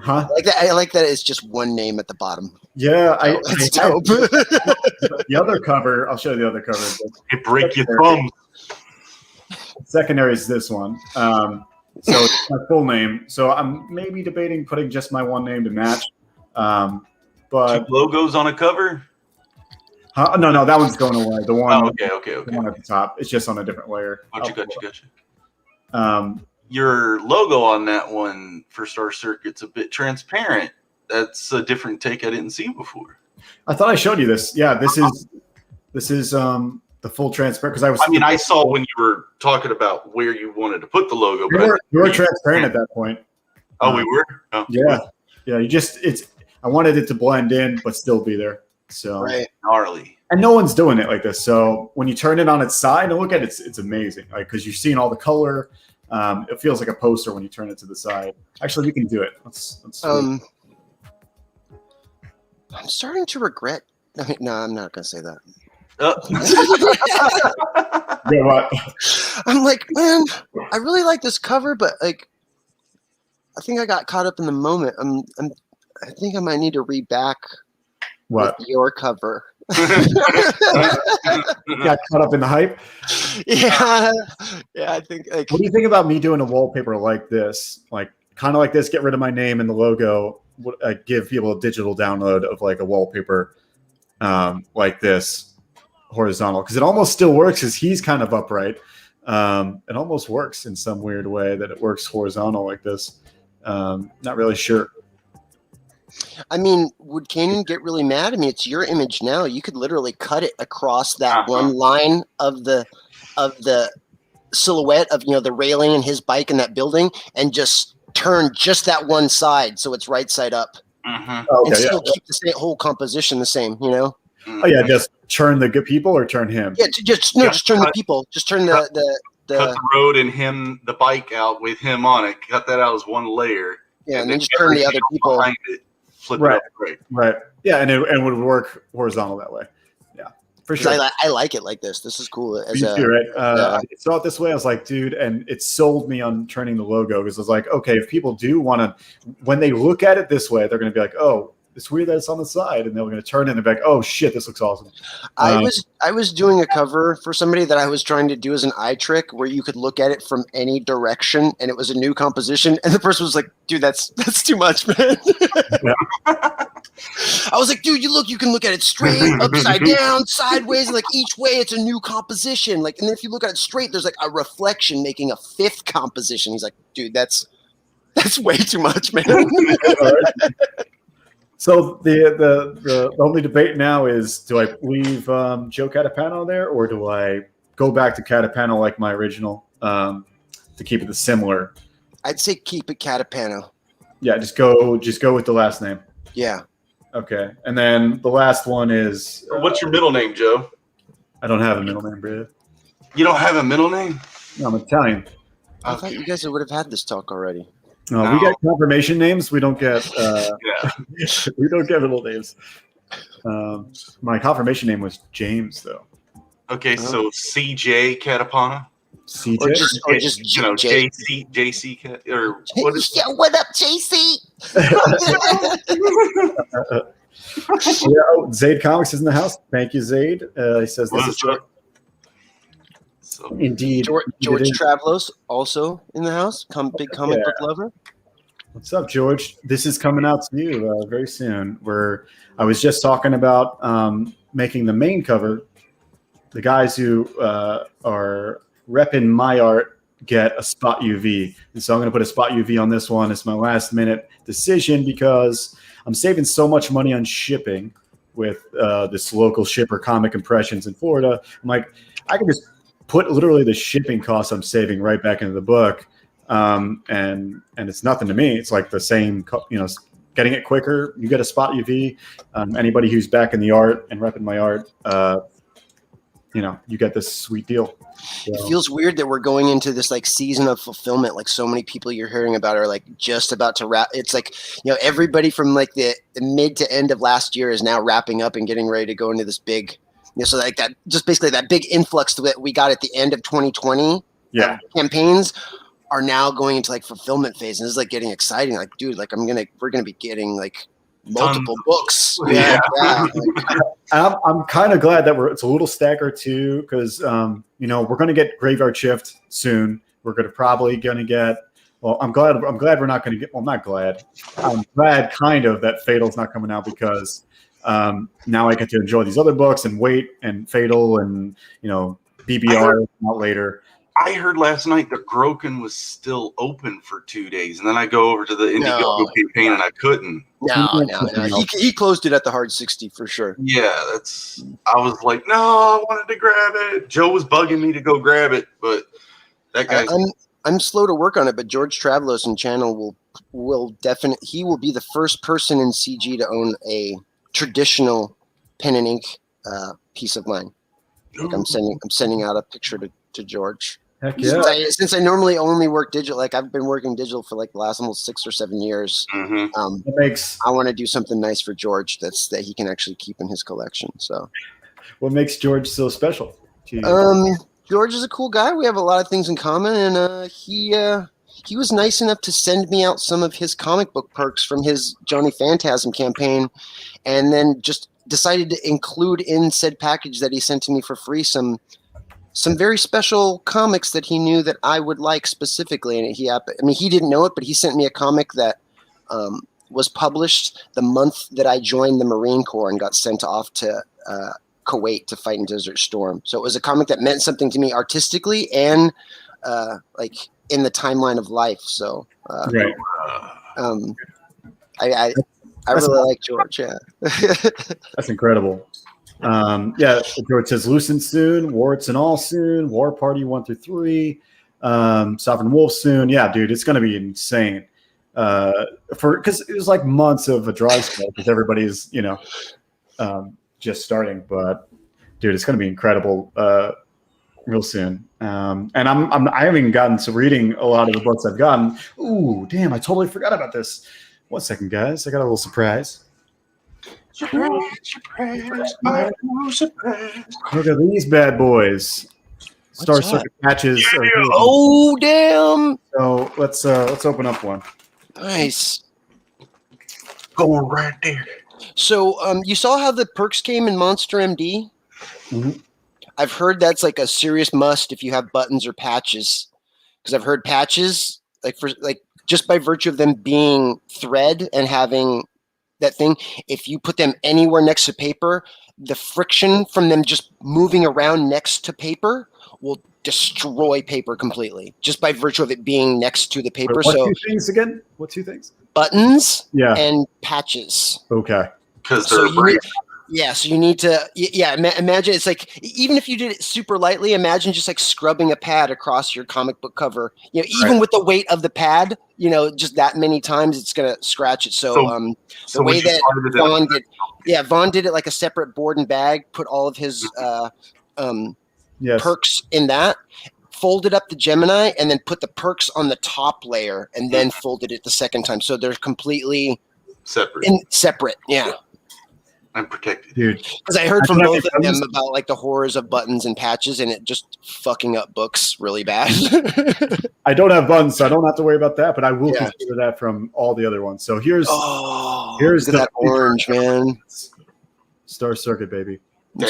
Huh? I like that it's just one name at the bottom. Yeah, it's dope. The other cover, I'll show you the other cover. It break your thumbs. Secondary is this one. So it's my full name. So I'm maybe debating putting just my one name to match. But 2 logos on a cover? No, that one's going away. The one, okay. The one at the top. It's just on a different layer. Gotcha. Your logo on that one for Star Circuit's a bit transparent. That's a different take I didn't see before. I thought I showed you this. Yeah, this is the full transparent, because I saw when you were talking about where you wanted to put the logo. We were transparent at that point. Oh, we were? Oh. Yeah. I wanted it to blend in but still be there. So gnarly. And no one's doing it like this. So when you turn it on its side and look at it, it's amazing. Like, because you're seeing all the color. It feels like a poster when you turn it to the side. Actually, we can do it. Let's I'm starting to regret. No, I'm not going to say that. Yeah, what? I'm like, man, I really like this cover, but like, I think I got caught up in the moment. I think I might need to reback What? with your cover. Got caught up in the hype. Yeah, I think like. What do you think about me doing a wallpaper like this, like kind of like this? Get rid of my name and the logo. Give people a digital download of like a wallpaper like this, horizontal, because it almost still works as he's kind of upright. It almost works in some weird way that it works horizontal like this. Not really sure. I mean, would Kanan get really mad? I mean, it's your image now. You could literally cut it across that one line of the silhouette of the railing and his bike in that building, and just turn just that one side so it's right side up, Okay, and still keep the whole composition the same. Oh yeah, just turn the good people or turn him. Yeah, just turn the people. Just turn cut the road and the bike out with him on it. Cut that out as one layer. Yeah, and then just turn the other people behind it. Flip Right. it up, Right. Yeah, and it would work horizontal that way. Yeah, for sure. I like it like this. This is cool. You too, right? I saw it this way. I was like, dude, and it sold me on turning the logo because I was like, okay, if people do want to, when they look at it this way, they're going to be like, oh, it's weird that it's on the side, and they're going to turn it and be like, oh shit, this looks awesome. I was doing a cover for somebody that I was trying to do as an eye trick where you could look at it from any direction, and it was a new composition, and the person was like, dude, that's too much, man. I was like, dude, you can look at it straight, upside down, sideways, like each way it's a new composition. Like, and then if you look at it straight, there's like a reflection making a fifth composition. He's like, dude, that's way too much, man. So the only debate now is, do I leave Joe Catapano there, or do I go back to Catapano like my original to keep it similar? I'd say keep it Catapano. Yeah, just go with the last name. Yeah. Okay, and then the last one is. What's your middle name, Joe? I don't have a middle name, Brad. You don't have a middle name? No, I'm Italian. I thought you guys would have had this talk already. No, we get confirmation names. We don't get. We don't get middle names. My confirmation name was James, though. Okay, so CJ Catapana. CJ, or just JC or what is? Yeah, what up, JC? Zaid Comics is in the house. Thank you, Zaid. He says this is indeed. George Travlos also in the house. Big comic book lover. What's up, George? This is coming out to you very soon. I was just talking about making the main cover. The guys who are repping my art get a spot UV, and so I'm going to put a spot UV on this one. It's my last minute decision because I'm saving so much money on shipping with this local shipper, Comic Impressions in Florida. I'm like, I can just put literally the shipping costs I'm saving right back into the book, and it's nothing to me. It's like the same, getting it quicker. You get a spot UV. Anybody who's back in the art and repping my art, you get this sweet deal. So. It feels weird that we're going into this like season of fulfillment. Like so many people you're hearing about are like just about to wrap. It's like, everybody from like the mid to end of last year is now wrapping up and getting ready to go into this big, so like that, just basically that big influx that we got at the end of 2020 campaigns are now going into like fulfillment phase. And this is like getting exciting. Like, dude, like we're going to be getting like multiple books. Yeah. I'm kind of glad that it's a little staggered too, because we're going to get Graveyard Shift soon. We're probably going to get. Well, I'm glad we're not going to get. Well, not glad. I'm glad kind of that Fatal's not coming out because now I get to enjoy these other books and wait and Fatal and BBR out later. I heard last night that Groken was still open for 2 days, and then I go over to the Indiegogo campaign and I couldn't. No. He closed it at the hard 60 for sure. Yeah, I was like, no, I wanted to grab it. Joe was bugging me to go grab it, but that guy. I'm slow to work on it, but George Travlos and Channel will definitely. He will be the first person in CG to own a traditional pen and ink piece of mine. Like I'm sending out a picture to George. Heck yeah. Since I normally only work digital, like I've been working digital for like the last almost 6 or 7 years. Mm-hmm. I want to do something nice for George that he can actually keep in his collection. So, what makes George so special? George is a cool guy. We have a lot of things in common, and he was nice enough to send me out some of his comic book perks from his Johnny Phantasm campaign, and then just decided to include in said package that he sent to me for free some very special comics that he knew that I would like specifically. And he didn't know it, but he sent me a comic that was published the month that I joined the Marine Corps and got sent off to Kuwait to fight in Desert Storm. So it was a comic that meant something to me artistically and like in the timeline of life. So Right. I really like George. Yeah. That's incredible. Yeah, George says Lucent soon, Warts and all soon, War Party 1 through 3, Sovereign Wolf soon. Yeah, dude, it's gonna be insane. Because it was like months of a dry spell because everybody's just starting. But dude, it's gonna be incredible real soon. And I haven't even gotten to reading a lot of the books I've gotten. Ooh, damn, I totally forgot about this. 1 second, guys. I got a little surprise. Surprise. Look at these bad boys. Star Circuit patches. Oh, damn. So let's open up one. Nice. Go right there. So you saw how the perks came in Monster MD? Mm-hmm. I've heard that's like a serious must if you have buttons or patches. Because I've heard patches, like just by virtue of them being thread and having that thing, if you put them anywhere next to paper, the friction from them just moving around next to paper will destroy paper completely, just by virtue of it being next to the paper. What two things again? What two things? Buttons Yeah. and patches. Okay. Because they're brave. So you need to, imagine it's like, even if you did it super lightly, imagine just like scrubbing a pad across your comic book cover, even with the weight of the pad, just that many times it's going to scratch it. So the way that Vaughn did, Vaughn did it like a separate board and bag, put all of his perks in that, folded up the Gemini, and then put the perks on the top layer and then folded it the second time. So they're completely separate. Yeah. I'm protected, dude. Because I heard from both of them about like the horrors of buttons and patches, and it just fucking up books really bad. I don't have buttons, so I don't have to worry about that. But I will consider that from all the other ones. So here's that orange, man. Star Circuit, baby. I'm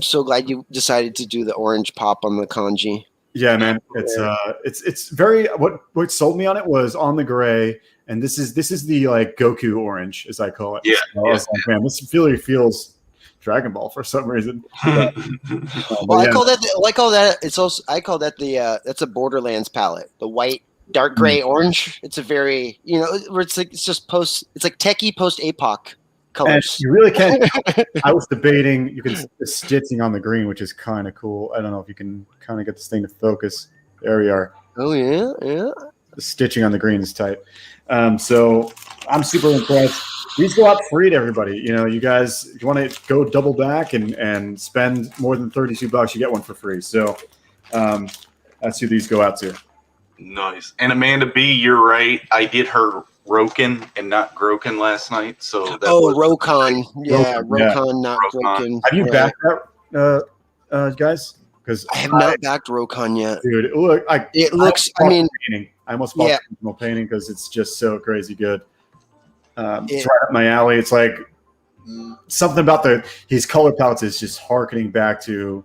so glad you decided to do the orange pop on the kanji. Yeah, man. It's very what sold me on it was on the gray. And this is the like Goku orange, as I call it. Yeah. So I was like, man, this really feels Dragon Ball for some reason. I call that. It's also I call that that's a Borderlands palette. The white, dark gray, orange. It's a very where it's like it's like techie post APOC colors. And you really can't. I was debating. You can see the stitching on the green, which is kind of cool. I don't know if you can kind of get this thing to focus. There we are. Oh yeah. The stitching on the green is tight. So I'm super impressed. These go out free to everybody. You guys, if you want to go double back and spend more than $32, you get one for free. So that's who these go out to. Nice. And Amanda B, you're right. I did her Roken and not Groken last night. So Rokon. Yeah, Rokon, not Groken. Have you backed that, guys? Because I have not backed Rokon yet. Dude, it looks. I almost bought the original painting because it's just so crazy good. It's right up my alley. It's like something about his color palettes is just harkening back to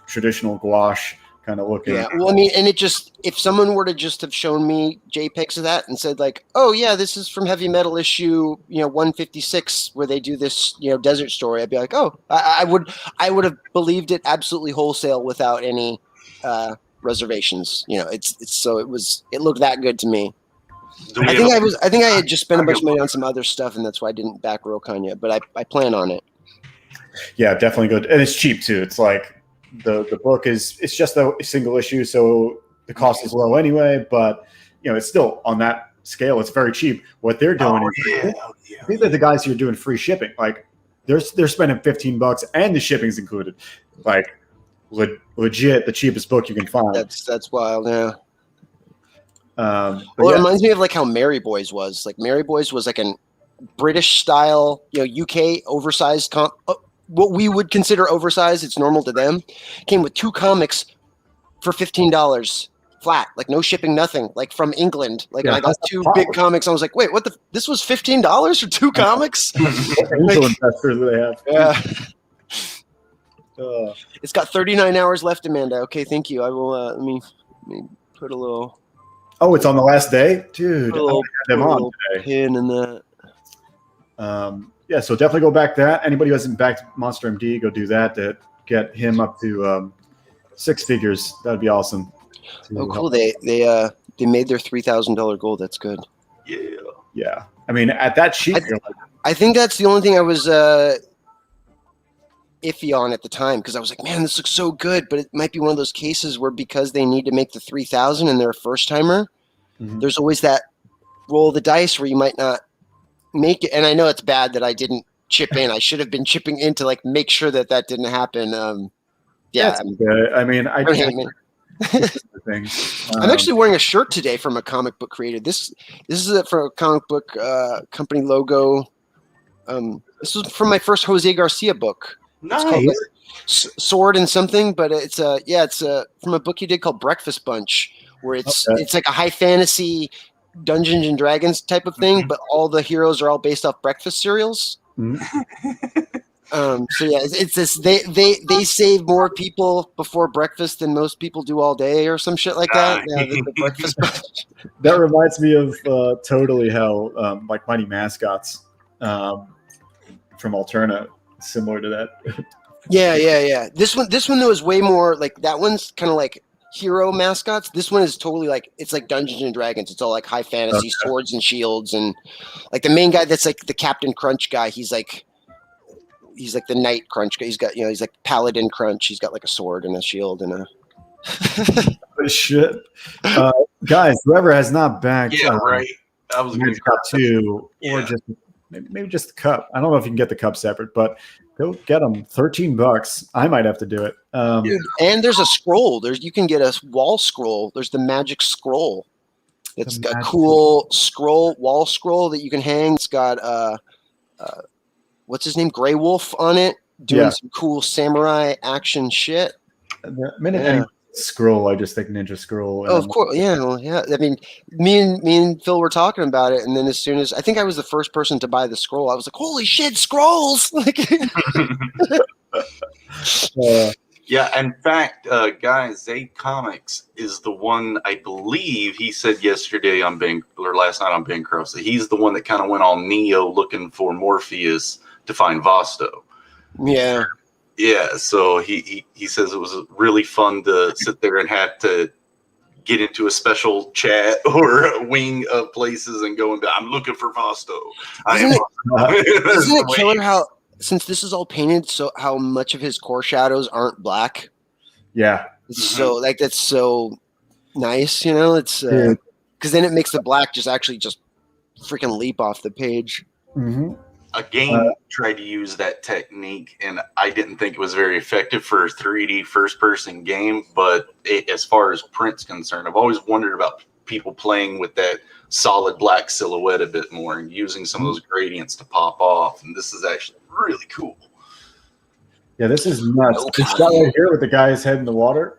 traditional gouache kind of looking. Yeah, well, I mean, and if someone were to just have shown me JPEGs of that and said like, oh yeah, this is from Heavy Metal issue 156 where they do this desert story, I'd be like, oh, I would have believed it absolutely wholesale without any reservations. It looked that good to me. I think I had just spent a bunch of money on some other stuff, and that's why I didn't back Rokon yet, but I plan on it. Yeah, definitely good. And it's cheap too. It's like the book it's just a single issue, so the cost is low anyway, but it's still on that scale, it's very cheap. What they're doing these are the guys who are doing free shipping. Like they're spending $15 and the shipping's included. Like legit the cheapest book you can find. That's wild, yeah. It reminds me of like how Mary Boys was. Like Mary Boys was like an British style, UK oversized what we would consider oversized. It's normal to them. Came with 2 comics for $15. flat, like no shipping, nothing, like from England. Like Yeah, I got that's 2 a big problem. comics. I was like, wait, what this was $15 for 2 comics? Angel investors do they have? Yeah. Uh, It's got 39 hours left, Amanda. Okay, thank you. I will let me put a little oh, it's on the last day, dude. put a I little, had them put a on little today. pin in that. Yeah, so definitely go back that. Anybody who hasn't backed Monster MD, go do that to get him up to 6 figures. That'd be awesome. Oh, cool. They made their $3,000 goal. That's good. Yeah. I mean, at that sheet, I think that's the only thing I was iffy on at the time, because I was like, man, this looks so good, but it might be one of those cases where because they need to make the 3,000 and they're a first timer, there's always that roll of the dice where you might not make it. And I know it's bad that I didn't chip in. I should have been chipping in to like make sure that didn't happen. Yeah, I mean, I don't hate me. things. I'm actually wearing a shirt today from a comic book creator. This is for a comic book company logo. This was from my first Jose Garcia book. Nice. It's called like, Sword and something, but it's from a book he did called Breakfast Bunch, where it's like a high fantasy Dungeons and Dragons type of thing, but all the heroes are all based off breakfast cereals. So yeah, it's this. They save more people before breakfast than most people do all day, or some shit like that. Yeah, the breakfast bunch. That reminds me of totally how like Mighty Mascots from Alterna, similar to that. Yeah. This one though is way more like that one's kind of like hero mascots. This one is totally like it's like Dungeons and Dragons. It's all like high fantasy swords and shields, and like the main guy that's like the Captain Crunch guy. He's like the Knight Crunch guy. He's got he's like Paladin Crunch. He's got like a sword and a shield and a. Shit, guys! Whoever has not backed, right. I was going to cup 2 or just maybe just the cup. I don't know if you can get the cup separate, but go get them. $13. I might have to do it. And there's a scroll. You can get a wall scroll. There's the magic scroll. It's got a cool wall scroll that you can hang. It's got what's his name? Grey Wolf on it, doing some cool samurai action shit. The minute any scroll, I just think Ninja Scroll. Oh, of course, yeah. I mean, me and Phil were talking about it, and then as soon as I think I was the first person to buy the scroll, I was like, "Holy shit, scrolls!" Yeah, in fact, guys, Zayd Comics is the one, I believe he said yesterday on last night on Bancroft, that he's the one that kind of went on Neo looking for Morpheus to find Vosto. Yeah. Yeah, so he says it was really fun to sit there and have to get into a special chat or a wing of places and go and I'm looking for Vosto. Isn't it killer how, since this is all painted, so how much of his core shadows aren't black? Yeah. It's so like that's so nice, it's because then it makes the black just freaking leap off the page. A game tried to use that technique, and I didn't think it was very effective for a 3D first-person game, but as far as print's concerned, I've always wondered about people playing with that solid black silhouette a bit more and using some of those gradients to pop off, and this is actually really cool. Yeah, this is nuts. This shot right here with the guy's head in the water.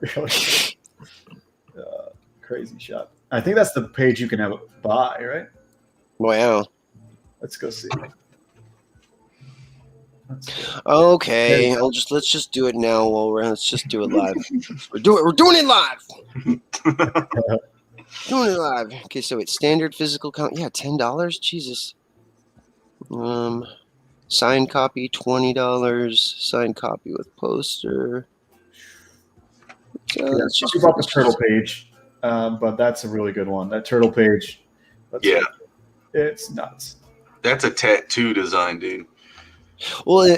Crazy shot. I think that's the page you can have it buy, right? Wow. Let's go see. Okay, let's just do it now let's just do it live. We're doing it live. Doing it live. Okay, so it's standard physical count. Yeah, $10. Jesus. Signed copy, $20. Signed copy with poster. Let's just about the turtle page, but that's a really good one. That turtle page. It's nuts. That's a tattoo design, dude. Well,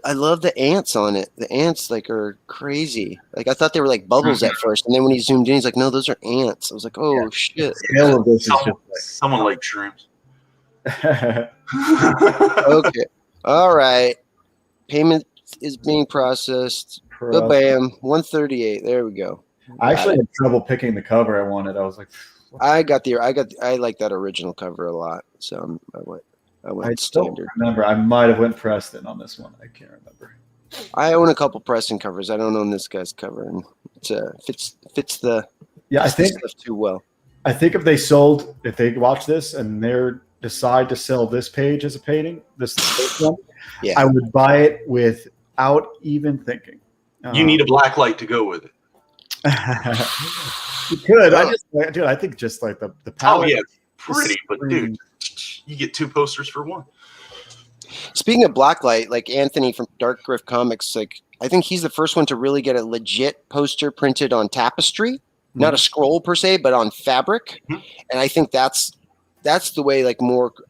I love the ants on it. The ants are crazy. Like I thought they were like bubbles at first, and then when he zoomed in, he's like, "No, those are ants." I was like, "Oh shit!" Someone like shrooms. Okay, all right. Payment is being processed. Bam, 138. There we go. I actually had trouble picking the cover I wanted. I was like, I like that original cover a lot, so I went standard. Remember, I might have went Preston on this one. I can't remember. I own a couple Preston covers. I don't own this guy's cover, and it fits the. Yeah, I think stuff too well. I think if they watch this and they decide to sell this page as a painting, this one, Yeah. I would buy it without even thinking. You need a black light to go with it. You could. I think just like the Oh palette. yeah, it's pretty, but dude, you get 2 posters for 1. Speaking of blacklight, like Anthony from Dark Griff Comics, like I think he's the first one to really get a legit poster printed on tapestry, not a scroll per se, but on fabric. And I think that's the way, like,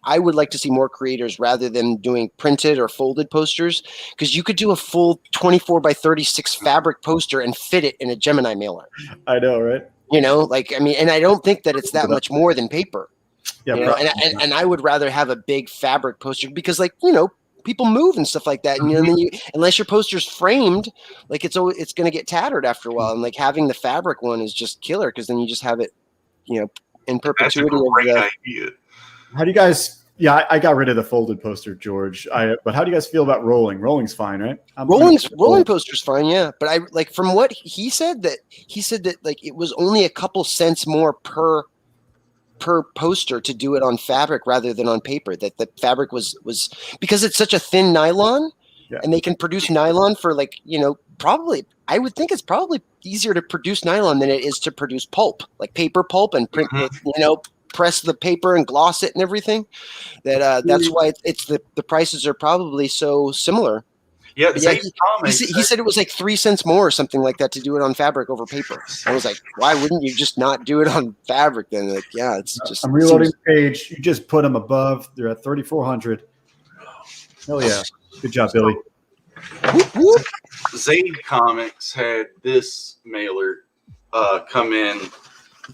I would like to see more creators rather than doing printed or folded posters, because you could do a full 24 by 36 fabric poster and fit it in a Gemini mailer. I know, right? You know, like, I mean, and I don't think that it's that much more than paper. Yeah, you know? And I would rather have a big fabric poster because, like, you know, people move and stuff like that, and you know, then unless your poster's framed, like it's going to get tattered after a while, and like having the fabric one is just killer because then you just have it, you know, in perpetuity. That's a great idea. How do you guys? Yeah, I got rid of the folded poster, George. But how do you guys feel about rolling? Rolling's fine, right? Rolling poster's fine, yeah. But I like from what he said that like it was only a couple cents more per poster to do it on fabric rather than on paper. That the fabric was because it's such a thin nylon, and they can produce nylon for, like, you know, probably I would think it's probably easier to produce nylon than it is to produce pulp, like paper pulp, and print, you know, press the paper and gloss it and everything. That's why it's the prices are probably so similar. Yeah, he said it was like 3 cents more or something like that to do it on fabric over paper. I was like, why wouldn't you just not do it on fabric then? Like, yeah, it's just. I'm reloading the page. You just put them above. They're at 3,400. Hell yeah! Good job, Billy. Zaid Comics had this mailer come in,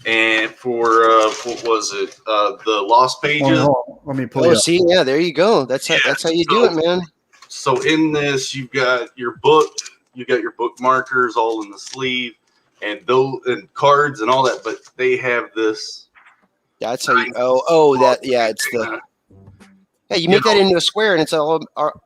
and for what was it? The Lost Pages. Let me pull it up. See, yeah, there you go. That's how you do it, man. So in this, you've got your book, you got your bookmarkers all in the sleeve, and cards and all that. But they have this. That's how you. It's the. Yeah, you make that into a square, and it's all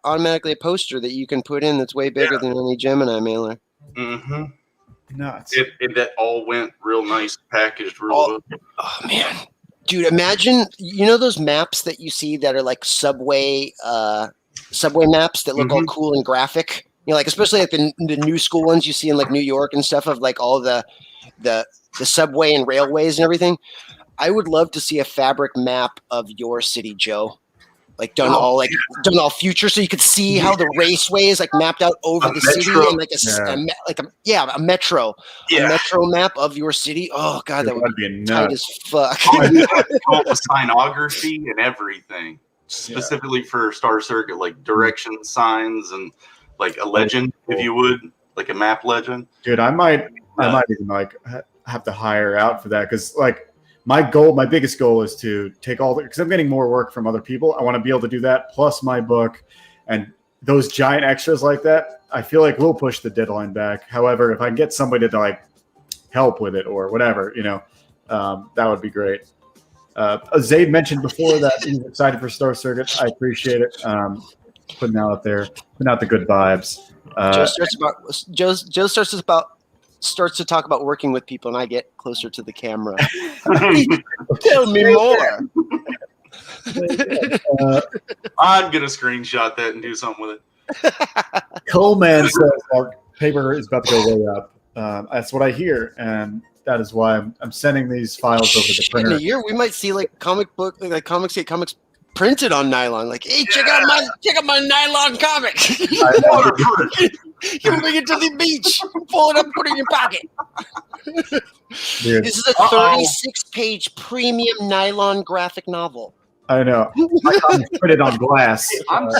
automatically a poster that you can put in. That's way bigger than any Gemini mailer. Nuts. That all went real nice, packaged real good. Oh man, dude! Imagine, you know, those maps that you see that are like subway maps that look all cool and graphic. You know, like especially like the new school ones you see in like New York and stuff, of like all the subway and railways and everything. I would love to see a fabric map of your city, Joe. Like done all future, so you could see how the raceway is like mapped out over the city, and like a metro map of your city. Oh god, that would be tight as fuck. Signography and everything, specifically for Star Circuit, like direction signs and like a legend, if you would, like a map legend. Dude, I might even like have to hire out for that, because like. My biggest goal is to take because I'm getting more work from other people. I want to be able to do that, plus my book, and those giant extras like that. I feel like we'll push the deadline back. However, if I can get somebody to like help with it or whatever, you know, that would be great. Zaid mentioned before that he's excited for Star Circuit. I appreciate it. Putting out the good vibes. Joe starts to talk about working with people, and I get closer to the camera. Tell me more. I'm gonna screenshot that and do something with it. Coleman says our paper is about to go way up. That's what I hear, and that is why I'm sending these files over to the printer. In a year, we might see like comics printed on nylon. Like, hey, check out my nylon comic. You bring it to the beach, pull it up, put it in your pocket. Dude. This is a 36-page premium nylon graphic novel. I know. I put it on glass. I'm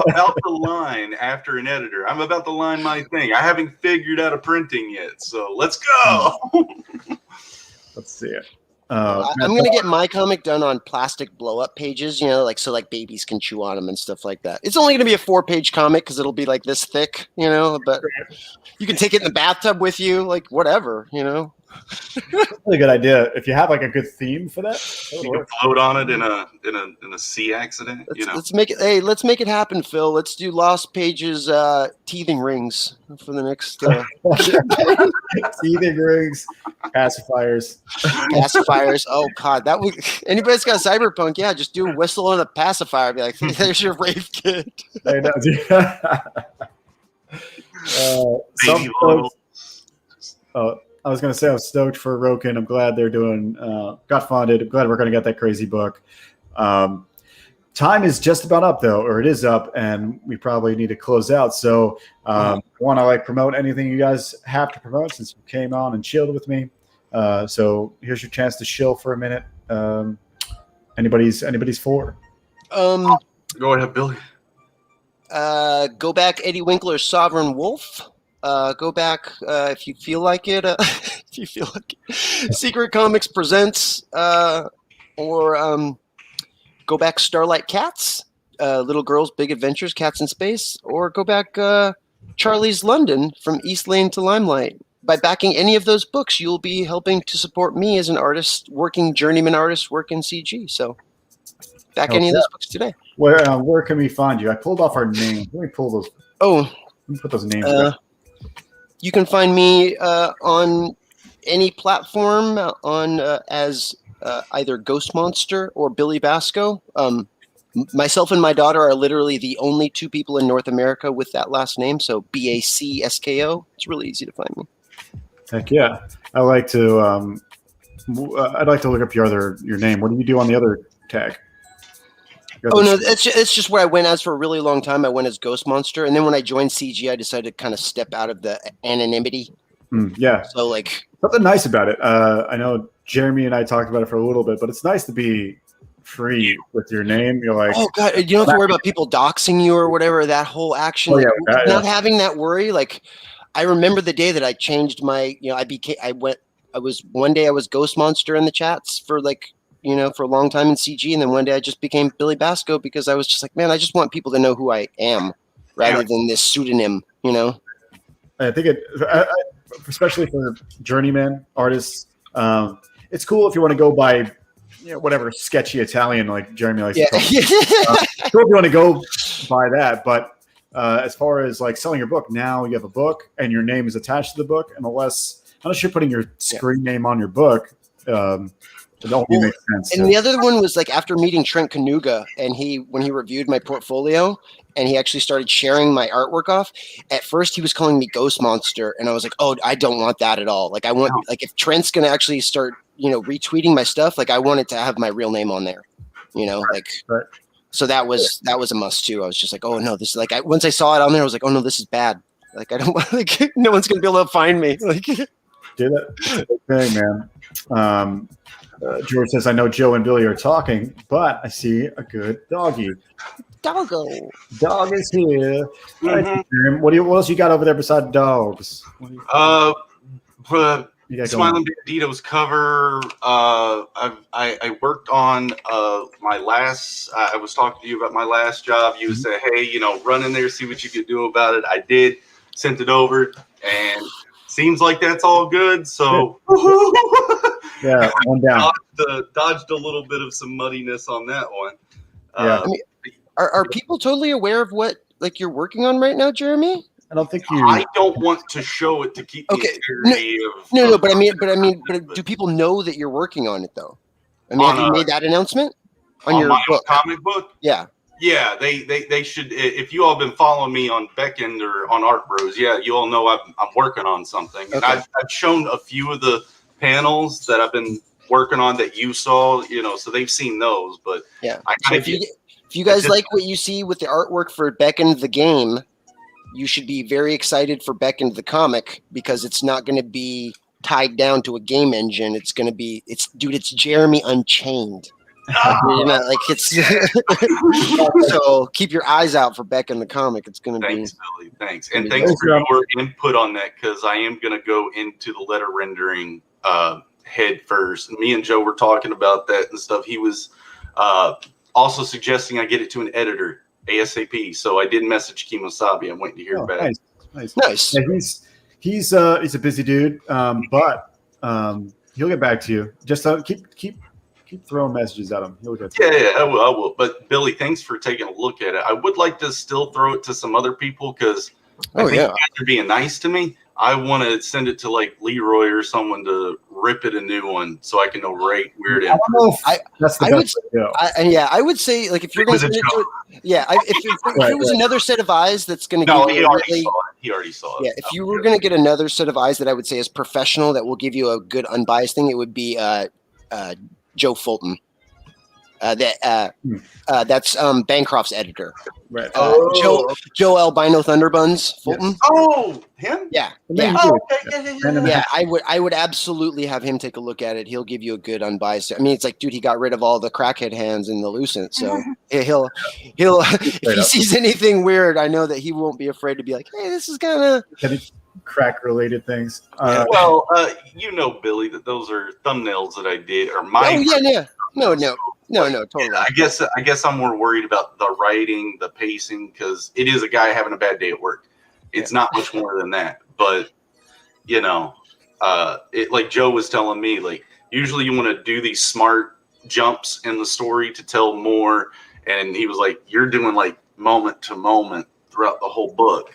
about to line after an editor. I'm about to line my thing. I haven't figured out a printing yet, so let's go. Let's see it. I'm gonna get my comic done on plastic blow-up pages, you know, like so like babies can chew on them and stuff like that. It's only gonna be a 4-page comic because it'll be like this thick, you know. But you can take it in the bathtub with you, like whatever, you know. Really good idea. If you have like a good theme for that, that would You can work. float on it in a sea accident. Let's make it. Hey, let's make it happen, Phil. Let's do Lost Pages teething rings for the next Teething rings, pacifiers. pacifiers. Oh God, that would. Anybody's got Cyberpunk? Yeah, just do a whistle on a pacifier. Be like, there's your rave kit. I know. Some Baby little. folks, I was going to say I was stoked for Roken. I'm glad they're doing got funded. I'm glad we're going to get that crazy book. Time is just about up though, or it is up, and we probably need to close out. So want to like promote anything you guys have to promote since you came on and chilled with me. So here's your chance to chill for a minute. Anybody's for? Go ahead, Billy. Go back Eddie Winkler's Sovereign Wolf. Go back if you feel like it. If you feel like it. Secret Comics presents, or go back Starlight Cats, Little Girls Big Adventures, Cats in Space, or go back Charlie's London from East Lane to Limelight. By backing any of those books, you'll be helping to support me as an artist, working journeyman artist, working CG. So back any of those books today. Where can we find you? I pulled off our names. Let me pull those. Oh, Let me put those names. Down. You can find me on any platform as either Ghost Monster or Billy Basco. Myself and my daughter are literally the only two people in North America with that last name. So BACSKO. It's really easy to find me. Heck yeah! I like to. I'd like to look up your name. What do you do on the other tag? Oh no, it's just where I went as for a really long time. I went as Ghost Monster, and then when I joined CG, I decided to kind of step out of the anonymity. Yeah. So like something nice about it. I know Jeremy and I talked about it for a little bit, but it's nice to be free with your name. You're like, oh God, you don't have to worry about people doxing you or whatever. That whole action, not having that worry. Like I remember the day that I changed my. One day I was Ghost Monster in the chats for for a long time in CG, and then one day I just became Billy Basco because I was just like, man, I just want people to know who I am rather than this pseudonym, I think especially for journeyman artists, it's cool if you want to go by, whatever sketchy Italian like Jeremy likes to call it. Cool if you want to go by that, but as far as like selling your book, now you have a book and your name is attached to the book, and unless you're putting your screen name on your book, it only makes sense. And the other one was like after meeting Trent Kanuga, and when he reviewed my portfolio and he actually started sharing my artwork off. At first, he was calling me Ghost Monster, and I was like, "Oh, I don't want that at all. Like, I want if Trent's gonna actually start, retweeting my stuff, like I want it to have my real name on there, Right. So that was a must too. I was just like, "Oh no, this is like." Once I saw it on there, I was like, "Oh no, this is bad. Like, I don't want no one's gonna be able to find me." Like, do that thing, man. George says, I know Joe and Billy are talking, but I see a good doggy. Doggo. Dog is here. Mm-hmm. What else you got over there besides dogs? For the Smiling Bandito's cover, I worked on my last. I was talking to you about my last job. You said, hey, run in there, see what you could do about it. I did, sent it over, and seems like that's all good. So. Yeah, one down. Dodged a little bit of some muddiness on that one. Yeah. Are people totally aware of what you're working on right now, Jeremy? I don't think you. I don't want to show it to keep the integrity of. No. But do people know that you're working on it though? I mean, have you made that announcement on your book? Comic book? Yeah. Yeah, they should. If you all been following me on Beckend or on Art Bros, you all know I'm working on something. And I've shown a few of the panels that I've been working on that you saw, so they've seen those. But yeah, if you guys like what you see with the artwork for Beckend the game, you should be very excited for Beckend the comic because it's not going to be tied down to a game engine. It's going to be it's Jeremy Unchained. So keep your eyes out for Beckend the comic. It's going to be. Thanks, Billy. Thanks, and thanks for your input on that because I am going to go into the letter rendering head first. Me and Joe were talking about that and stuff. He was also suggesting I get it to an editor ASAP. So I did message Kimosabi. I'm waiting to hear back. Nice. Yeah, he's a busy dude, but He'll get back to you. Just keep throwing messages at him. He'll get to Yeah, you. yeah, I will. I will. But Billy, thanks for taking a look at it. I would like to still throw it to some other people because I think you guys are being nice to me. I want to send it to like Leroy or someone to rip it a new one so I can know right where it I don't know if that's the I best would, way to go. I would say like if you're going to It was send a it to it, if it was another set of eyes that's going to No, give he you a already really, saw it. He already saw it. yeah, if you were going to get another set of eyes that I would say is professional that will give you a good unbiased thing, it would be Joe Fulton. That's Bancroft's editor. Right. Joe Albino Thunderbuns Fulton. Yes. Oh, him? Yeah. Yeah. Oh, okay. Yeah, I would absolutely have him take a look at it. He'll give you a good unbiased. I mean, it's like, dude, he got rid of all the crackhead hands in the Lucent, so he'll if he sees anything weird, I know that he won't be afraid to be like, hey, this is kind of crack related things. Well, you know, Billy, that those are thumbnails that I did, or my. Oh yeah. No, totally. I guess I'm more worried about the writing, the pacing, because it is a guy having a bad day at work. It's not much more than that. But you know, it like Joe was telling me, like usually you want to do these smart jumps in the story to tell more, and he was like, "You're doing like moment to moment throughout the whole book."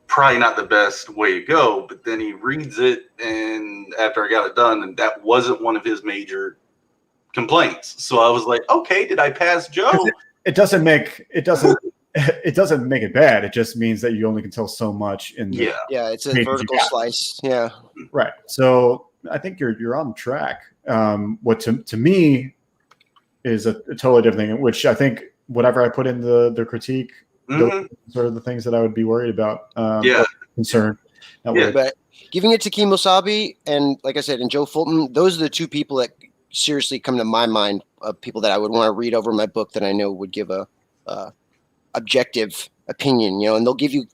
Probably not the best way to go. But then he reads it, and after I got it done, and that wasn't one of his major complaints. So I was like, okay, did I pass Joe? It doesn't make it bad. It just means that you only can tell so much in the it's a vertical slice. Yeah. Right. So I think you're on track. What to me is a totally different thing, which I think whatever I put in the critique, those are sort of the things that I would be worried about. Concerned. But giving it to Kimosabe and like I said, and Joe Fulton, those are the two people that seriously come to my mind of people that I would want to read over my book that I know would give a objective opinion, and they'll give you,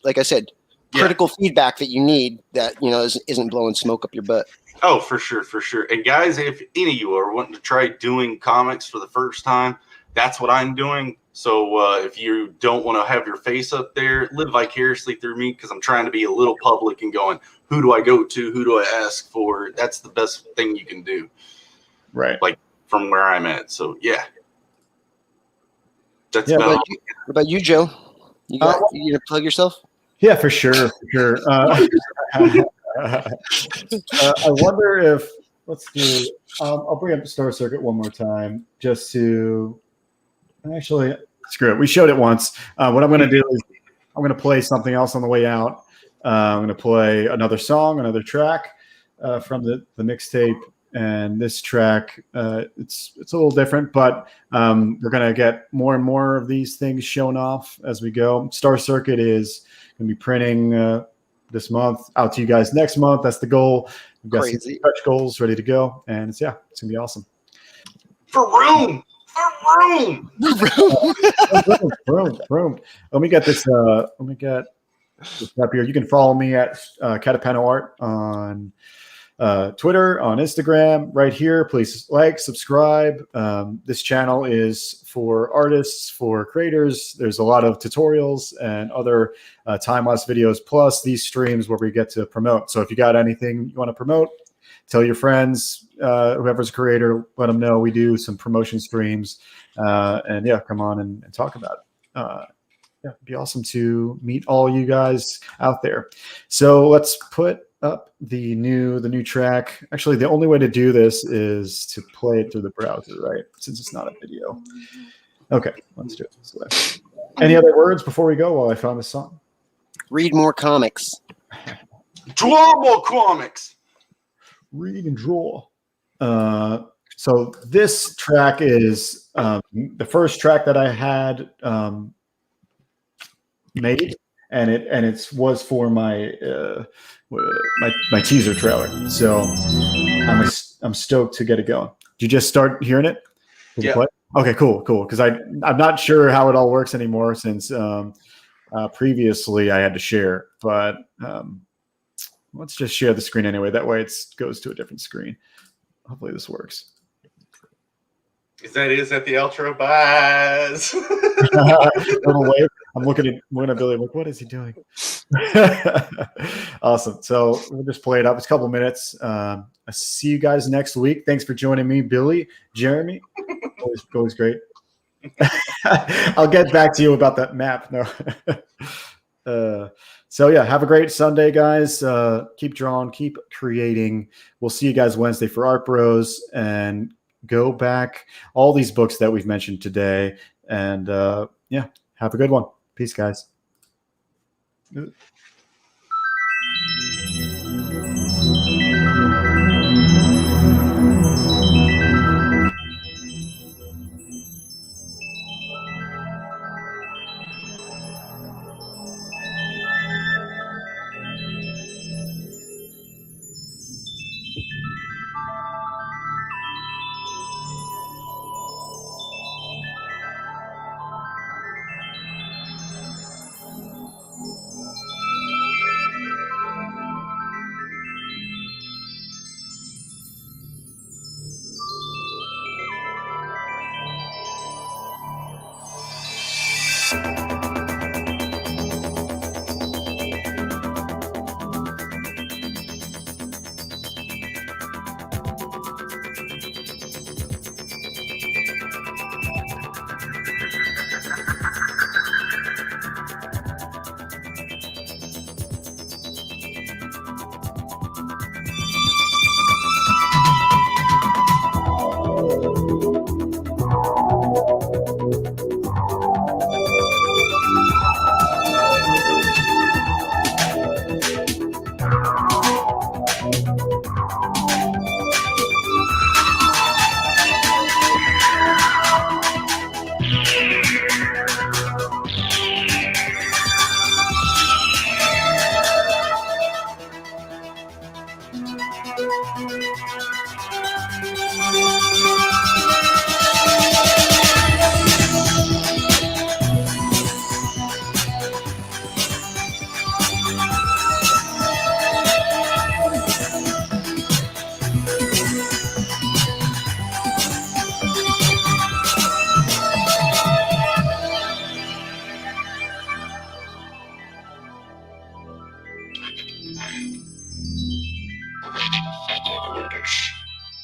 like I said, critical feedback that you need that, isn't blowing smoke up your butt. Oh, for sure. And guys, if any of you are wanting to try doing comics for the first time, that's what I'm doing. So if you don't want to have your face up there, live vicariously through me, because I'm trying to be a little public and going, who do I go to? Who do I ask for? That's the best thing you can do. Right. Like from where I'm at. So, yeah. That's what about you, Joe? You gonna plug yourself? Yeah, for sure. I wonder if, let's do, I'll bring up Star Circuit one more time just to, actually, screw it. We showed it once. What I'm going to do is I'm going to play something else on the way out. I'm going to play another song, another track from the mixtape. And this track, it's a little different, but we're going to get more and more of these things shown off as we go. Star Circuit is going to be printing this month, out to you guys next month. That's the goal. We've got some stretch goals ready to go. And it's going to be awesome. For room. Let me get this. Let me get this up here. You can follow me at Catapano Art on Twitter, on Instagram, right here. Please like, subscribe. This channel is for artists, for creators. There's a lot of tutorials and other time-lapse videos, plus these streams where we get to promote. So if you got anything you want to promote, tell your friends, whoever's a creator, let them know. We do some promotion streams, and come on and talk about it. It'd be awesome to meet all you guys out there. So let's put up the new track. Actually, the only way to do this is to play it through the browser, right? Since it's not a video. Okay, let's do it this way. Any other words before we go while I found the song? Read more comics. Draw more comics. Read and draw. So this track is the first track that I had made, and it was for my my teaser trailer. So I'm stoked to get it going. Did you just start hearing it? Yeah. Okay, cool. Because I'm not sure how it all works anymore since previously I had to share, but let's just share the screen anyway. That way it goes to a different screen. Hopefully this works. Is that the outro? Bye. Little wave. I'm looking at Billy. I'm like, what is he doing? Awesome. So we'll just play it up. It's a couple minutes. I see you guys next week. Thanks for joining me, Billy, Jeremy. Always great. I'll get back to you about that map. No. So yeah, have a great Sunday, guys. Keep drawing, keep creating. We'll see you guys Wednesday for Art Bros, and go back all these books that we've mentioned today. And yeah, have a good one. Peace, guys.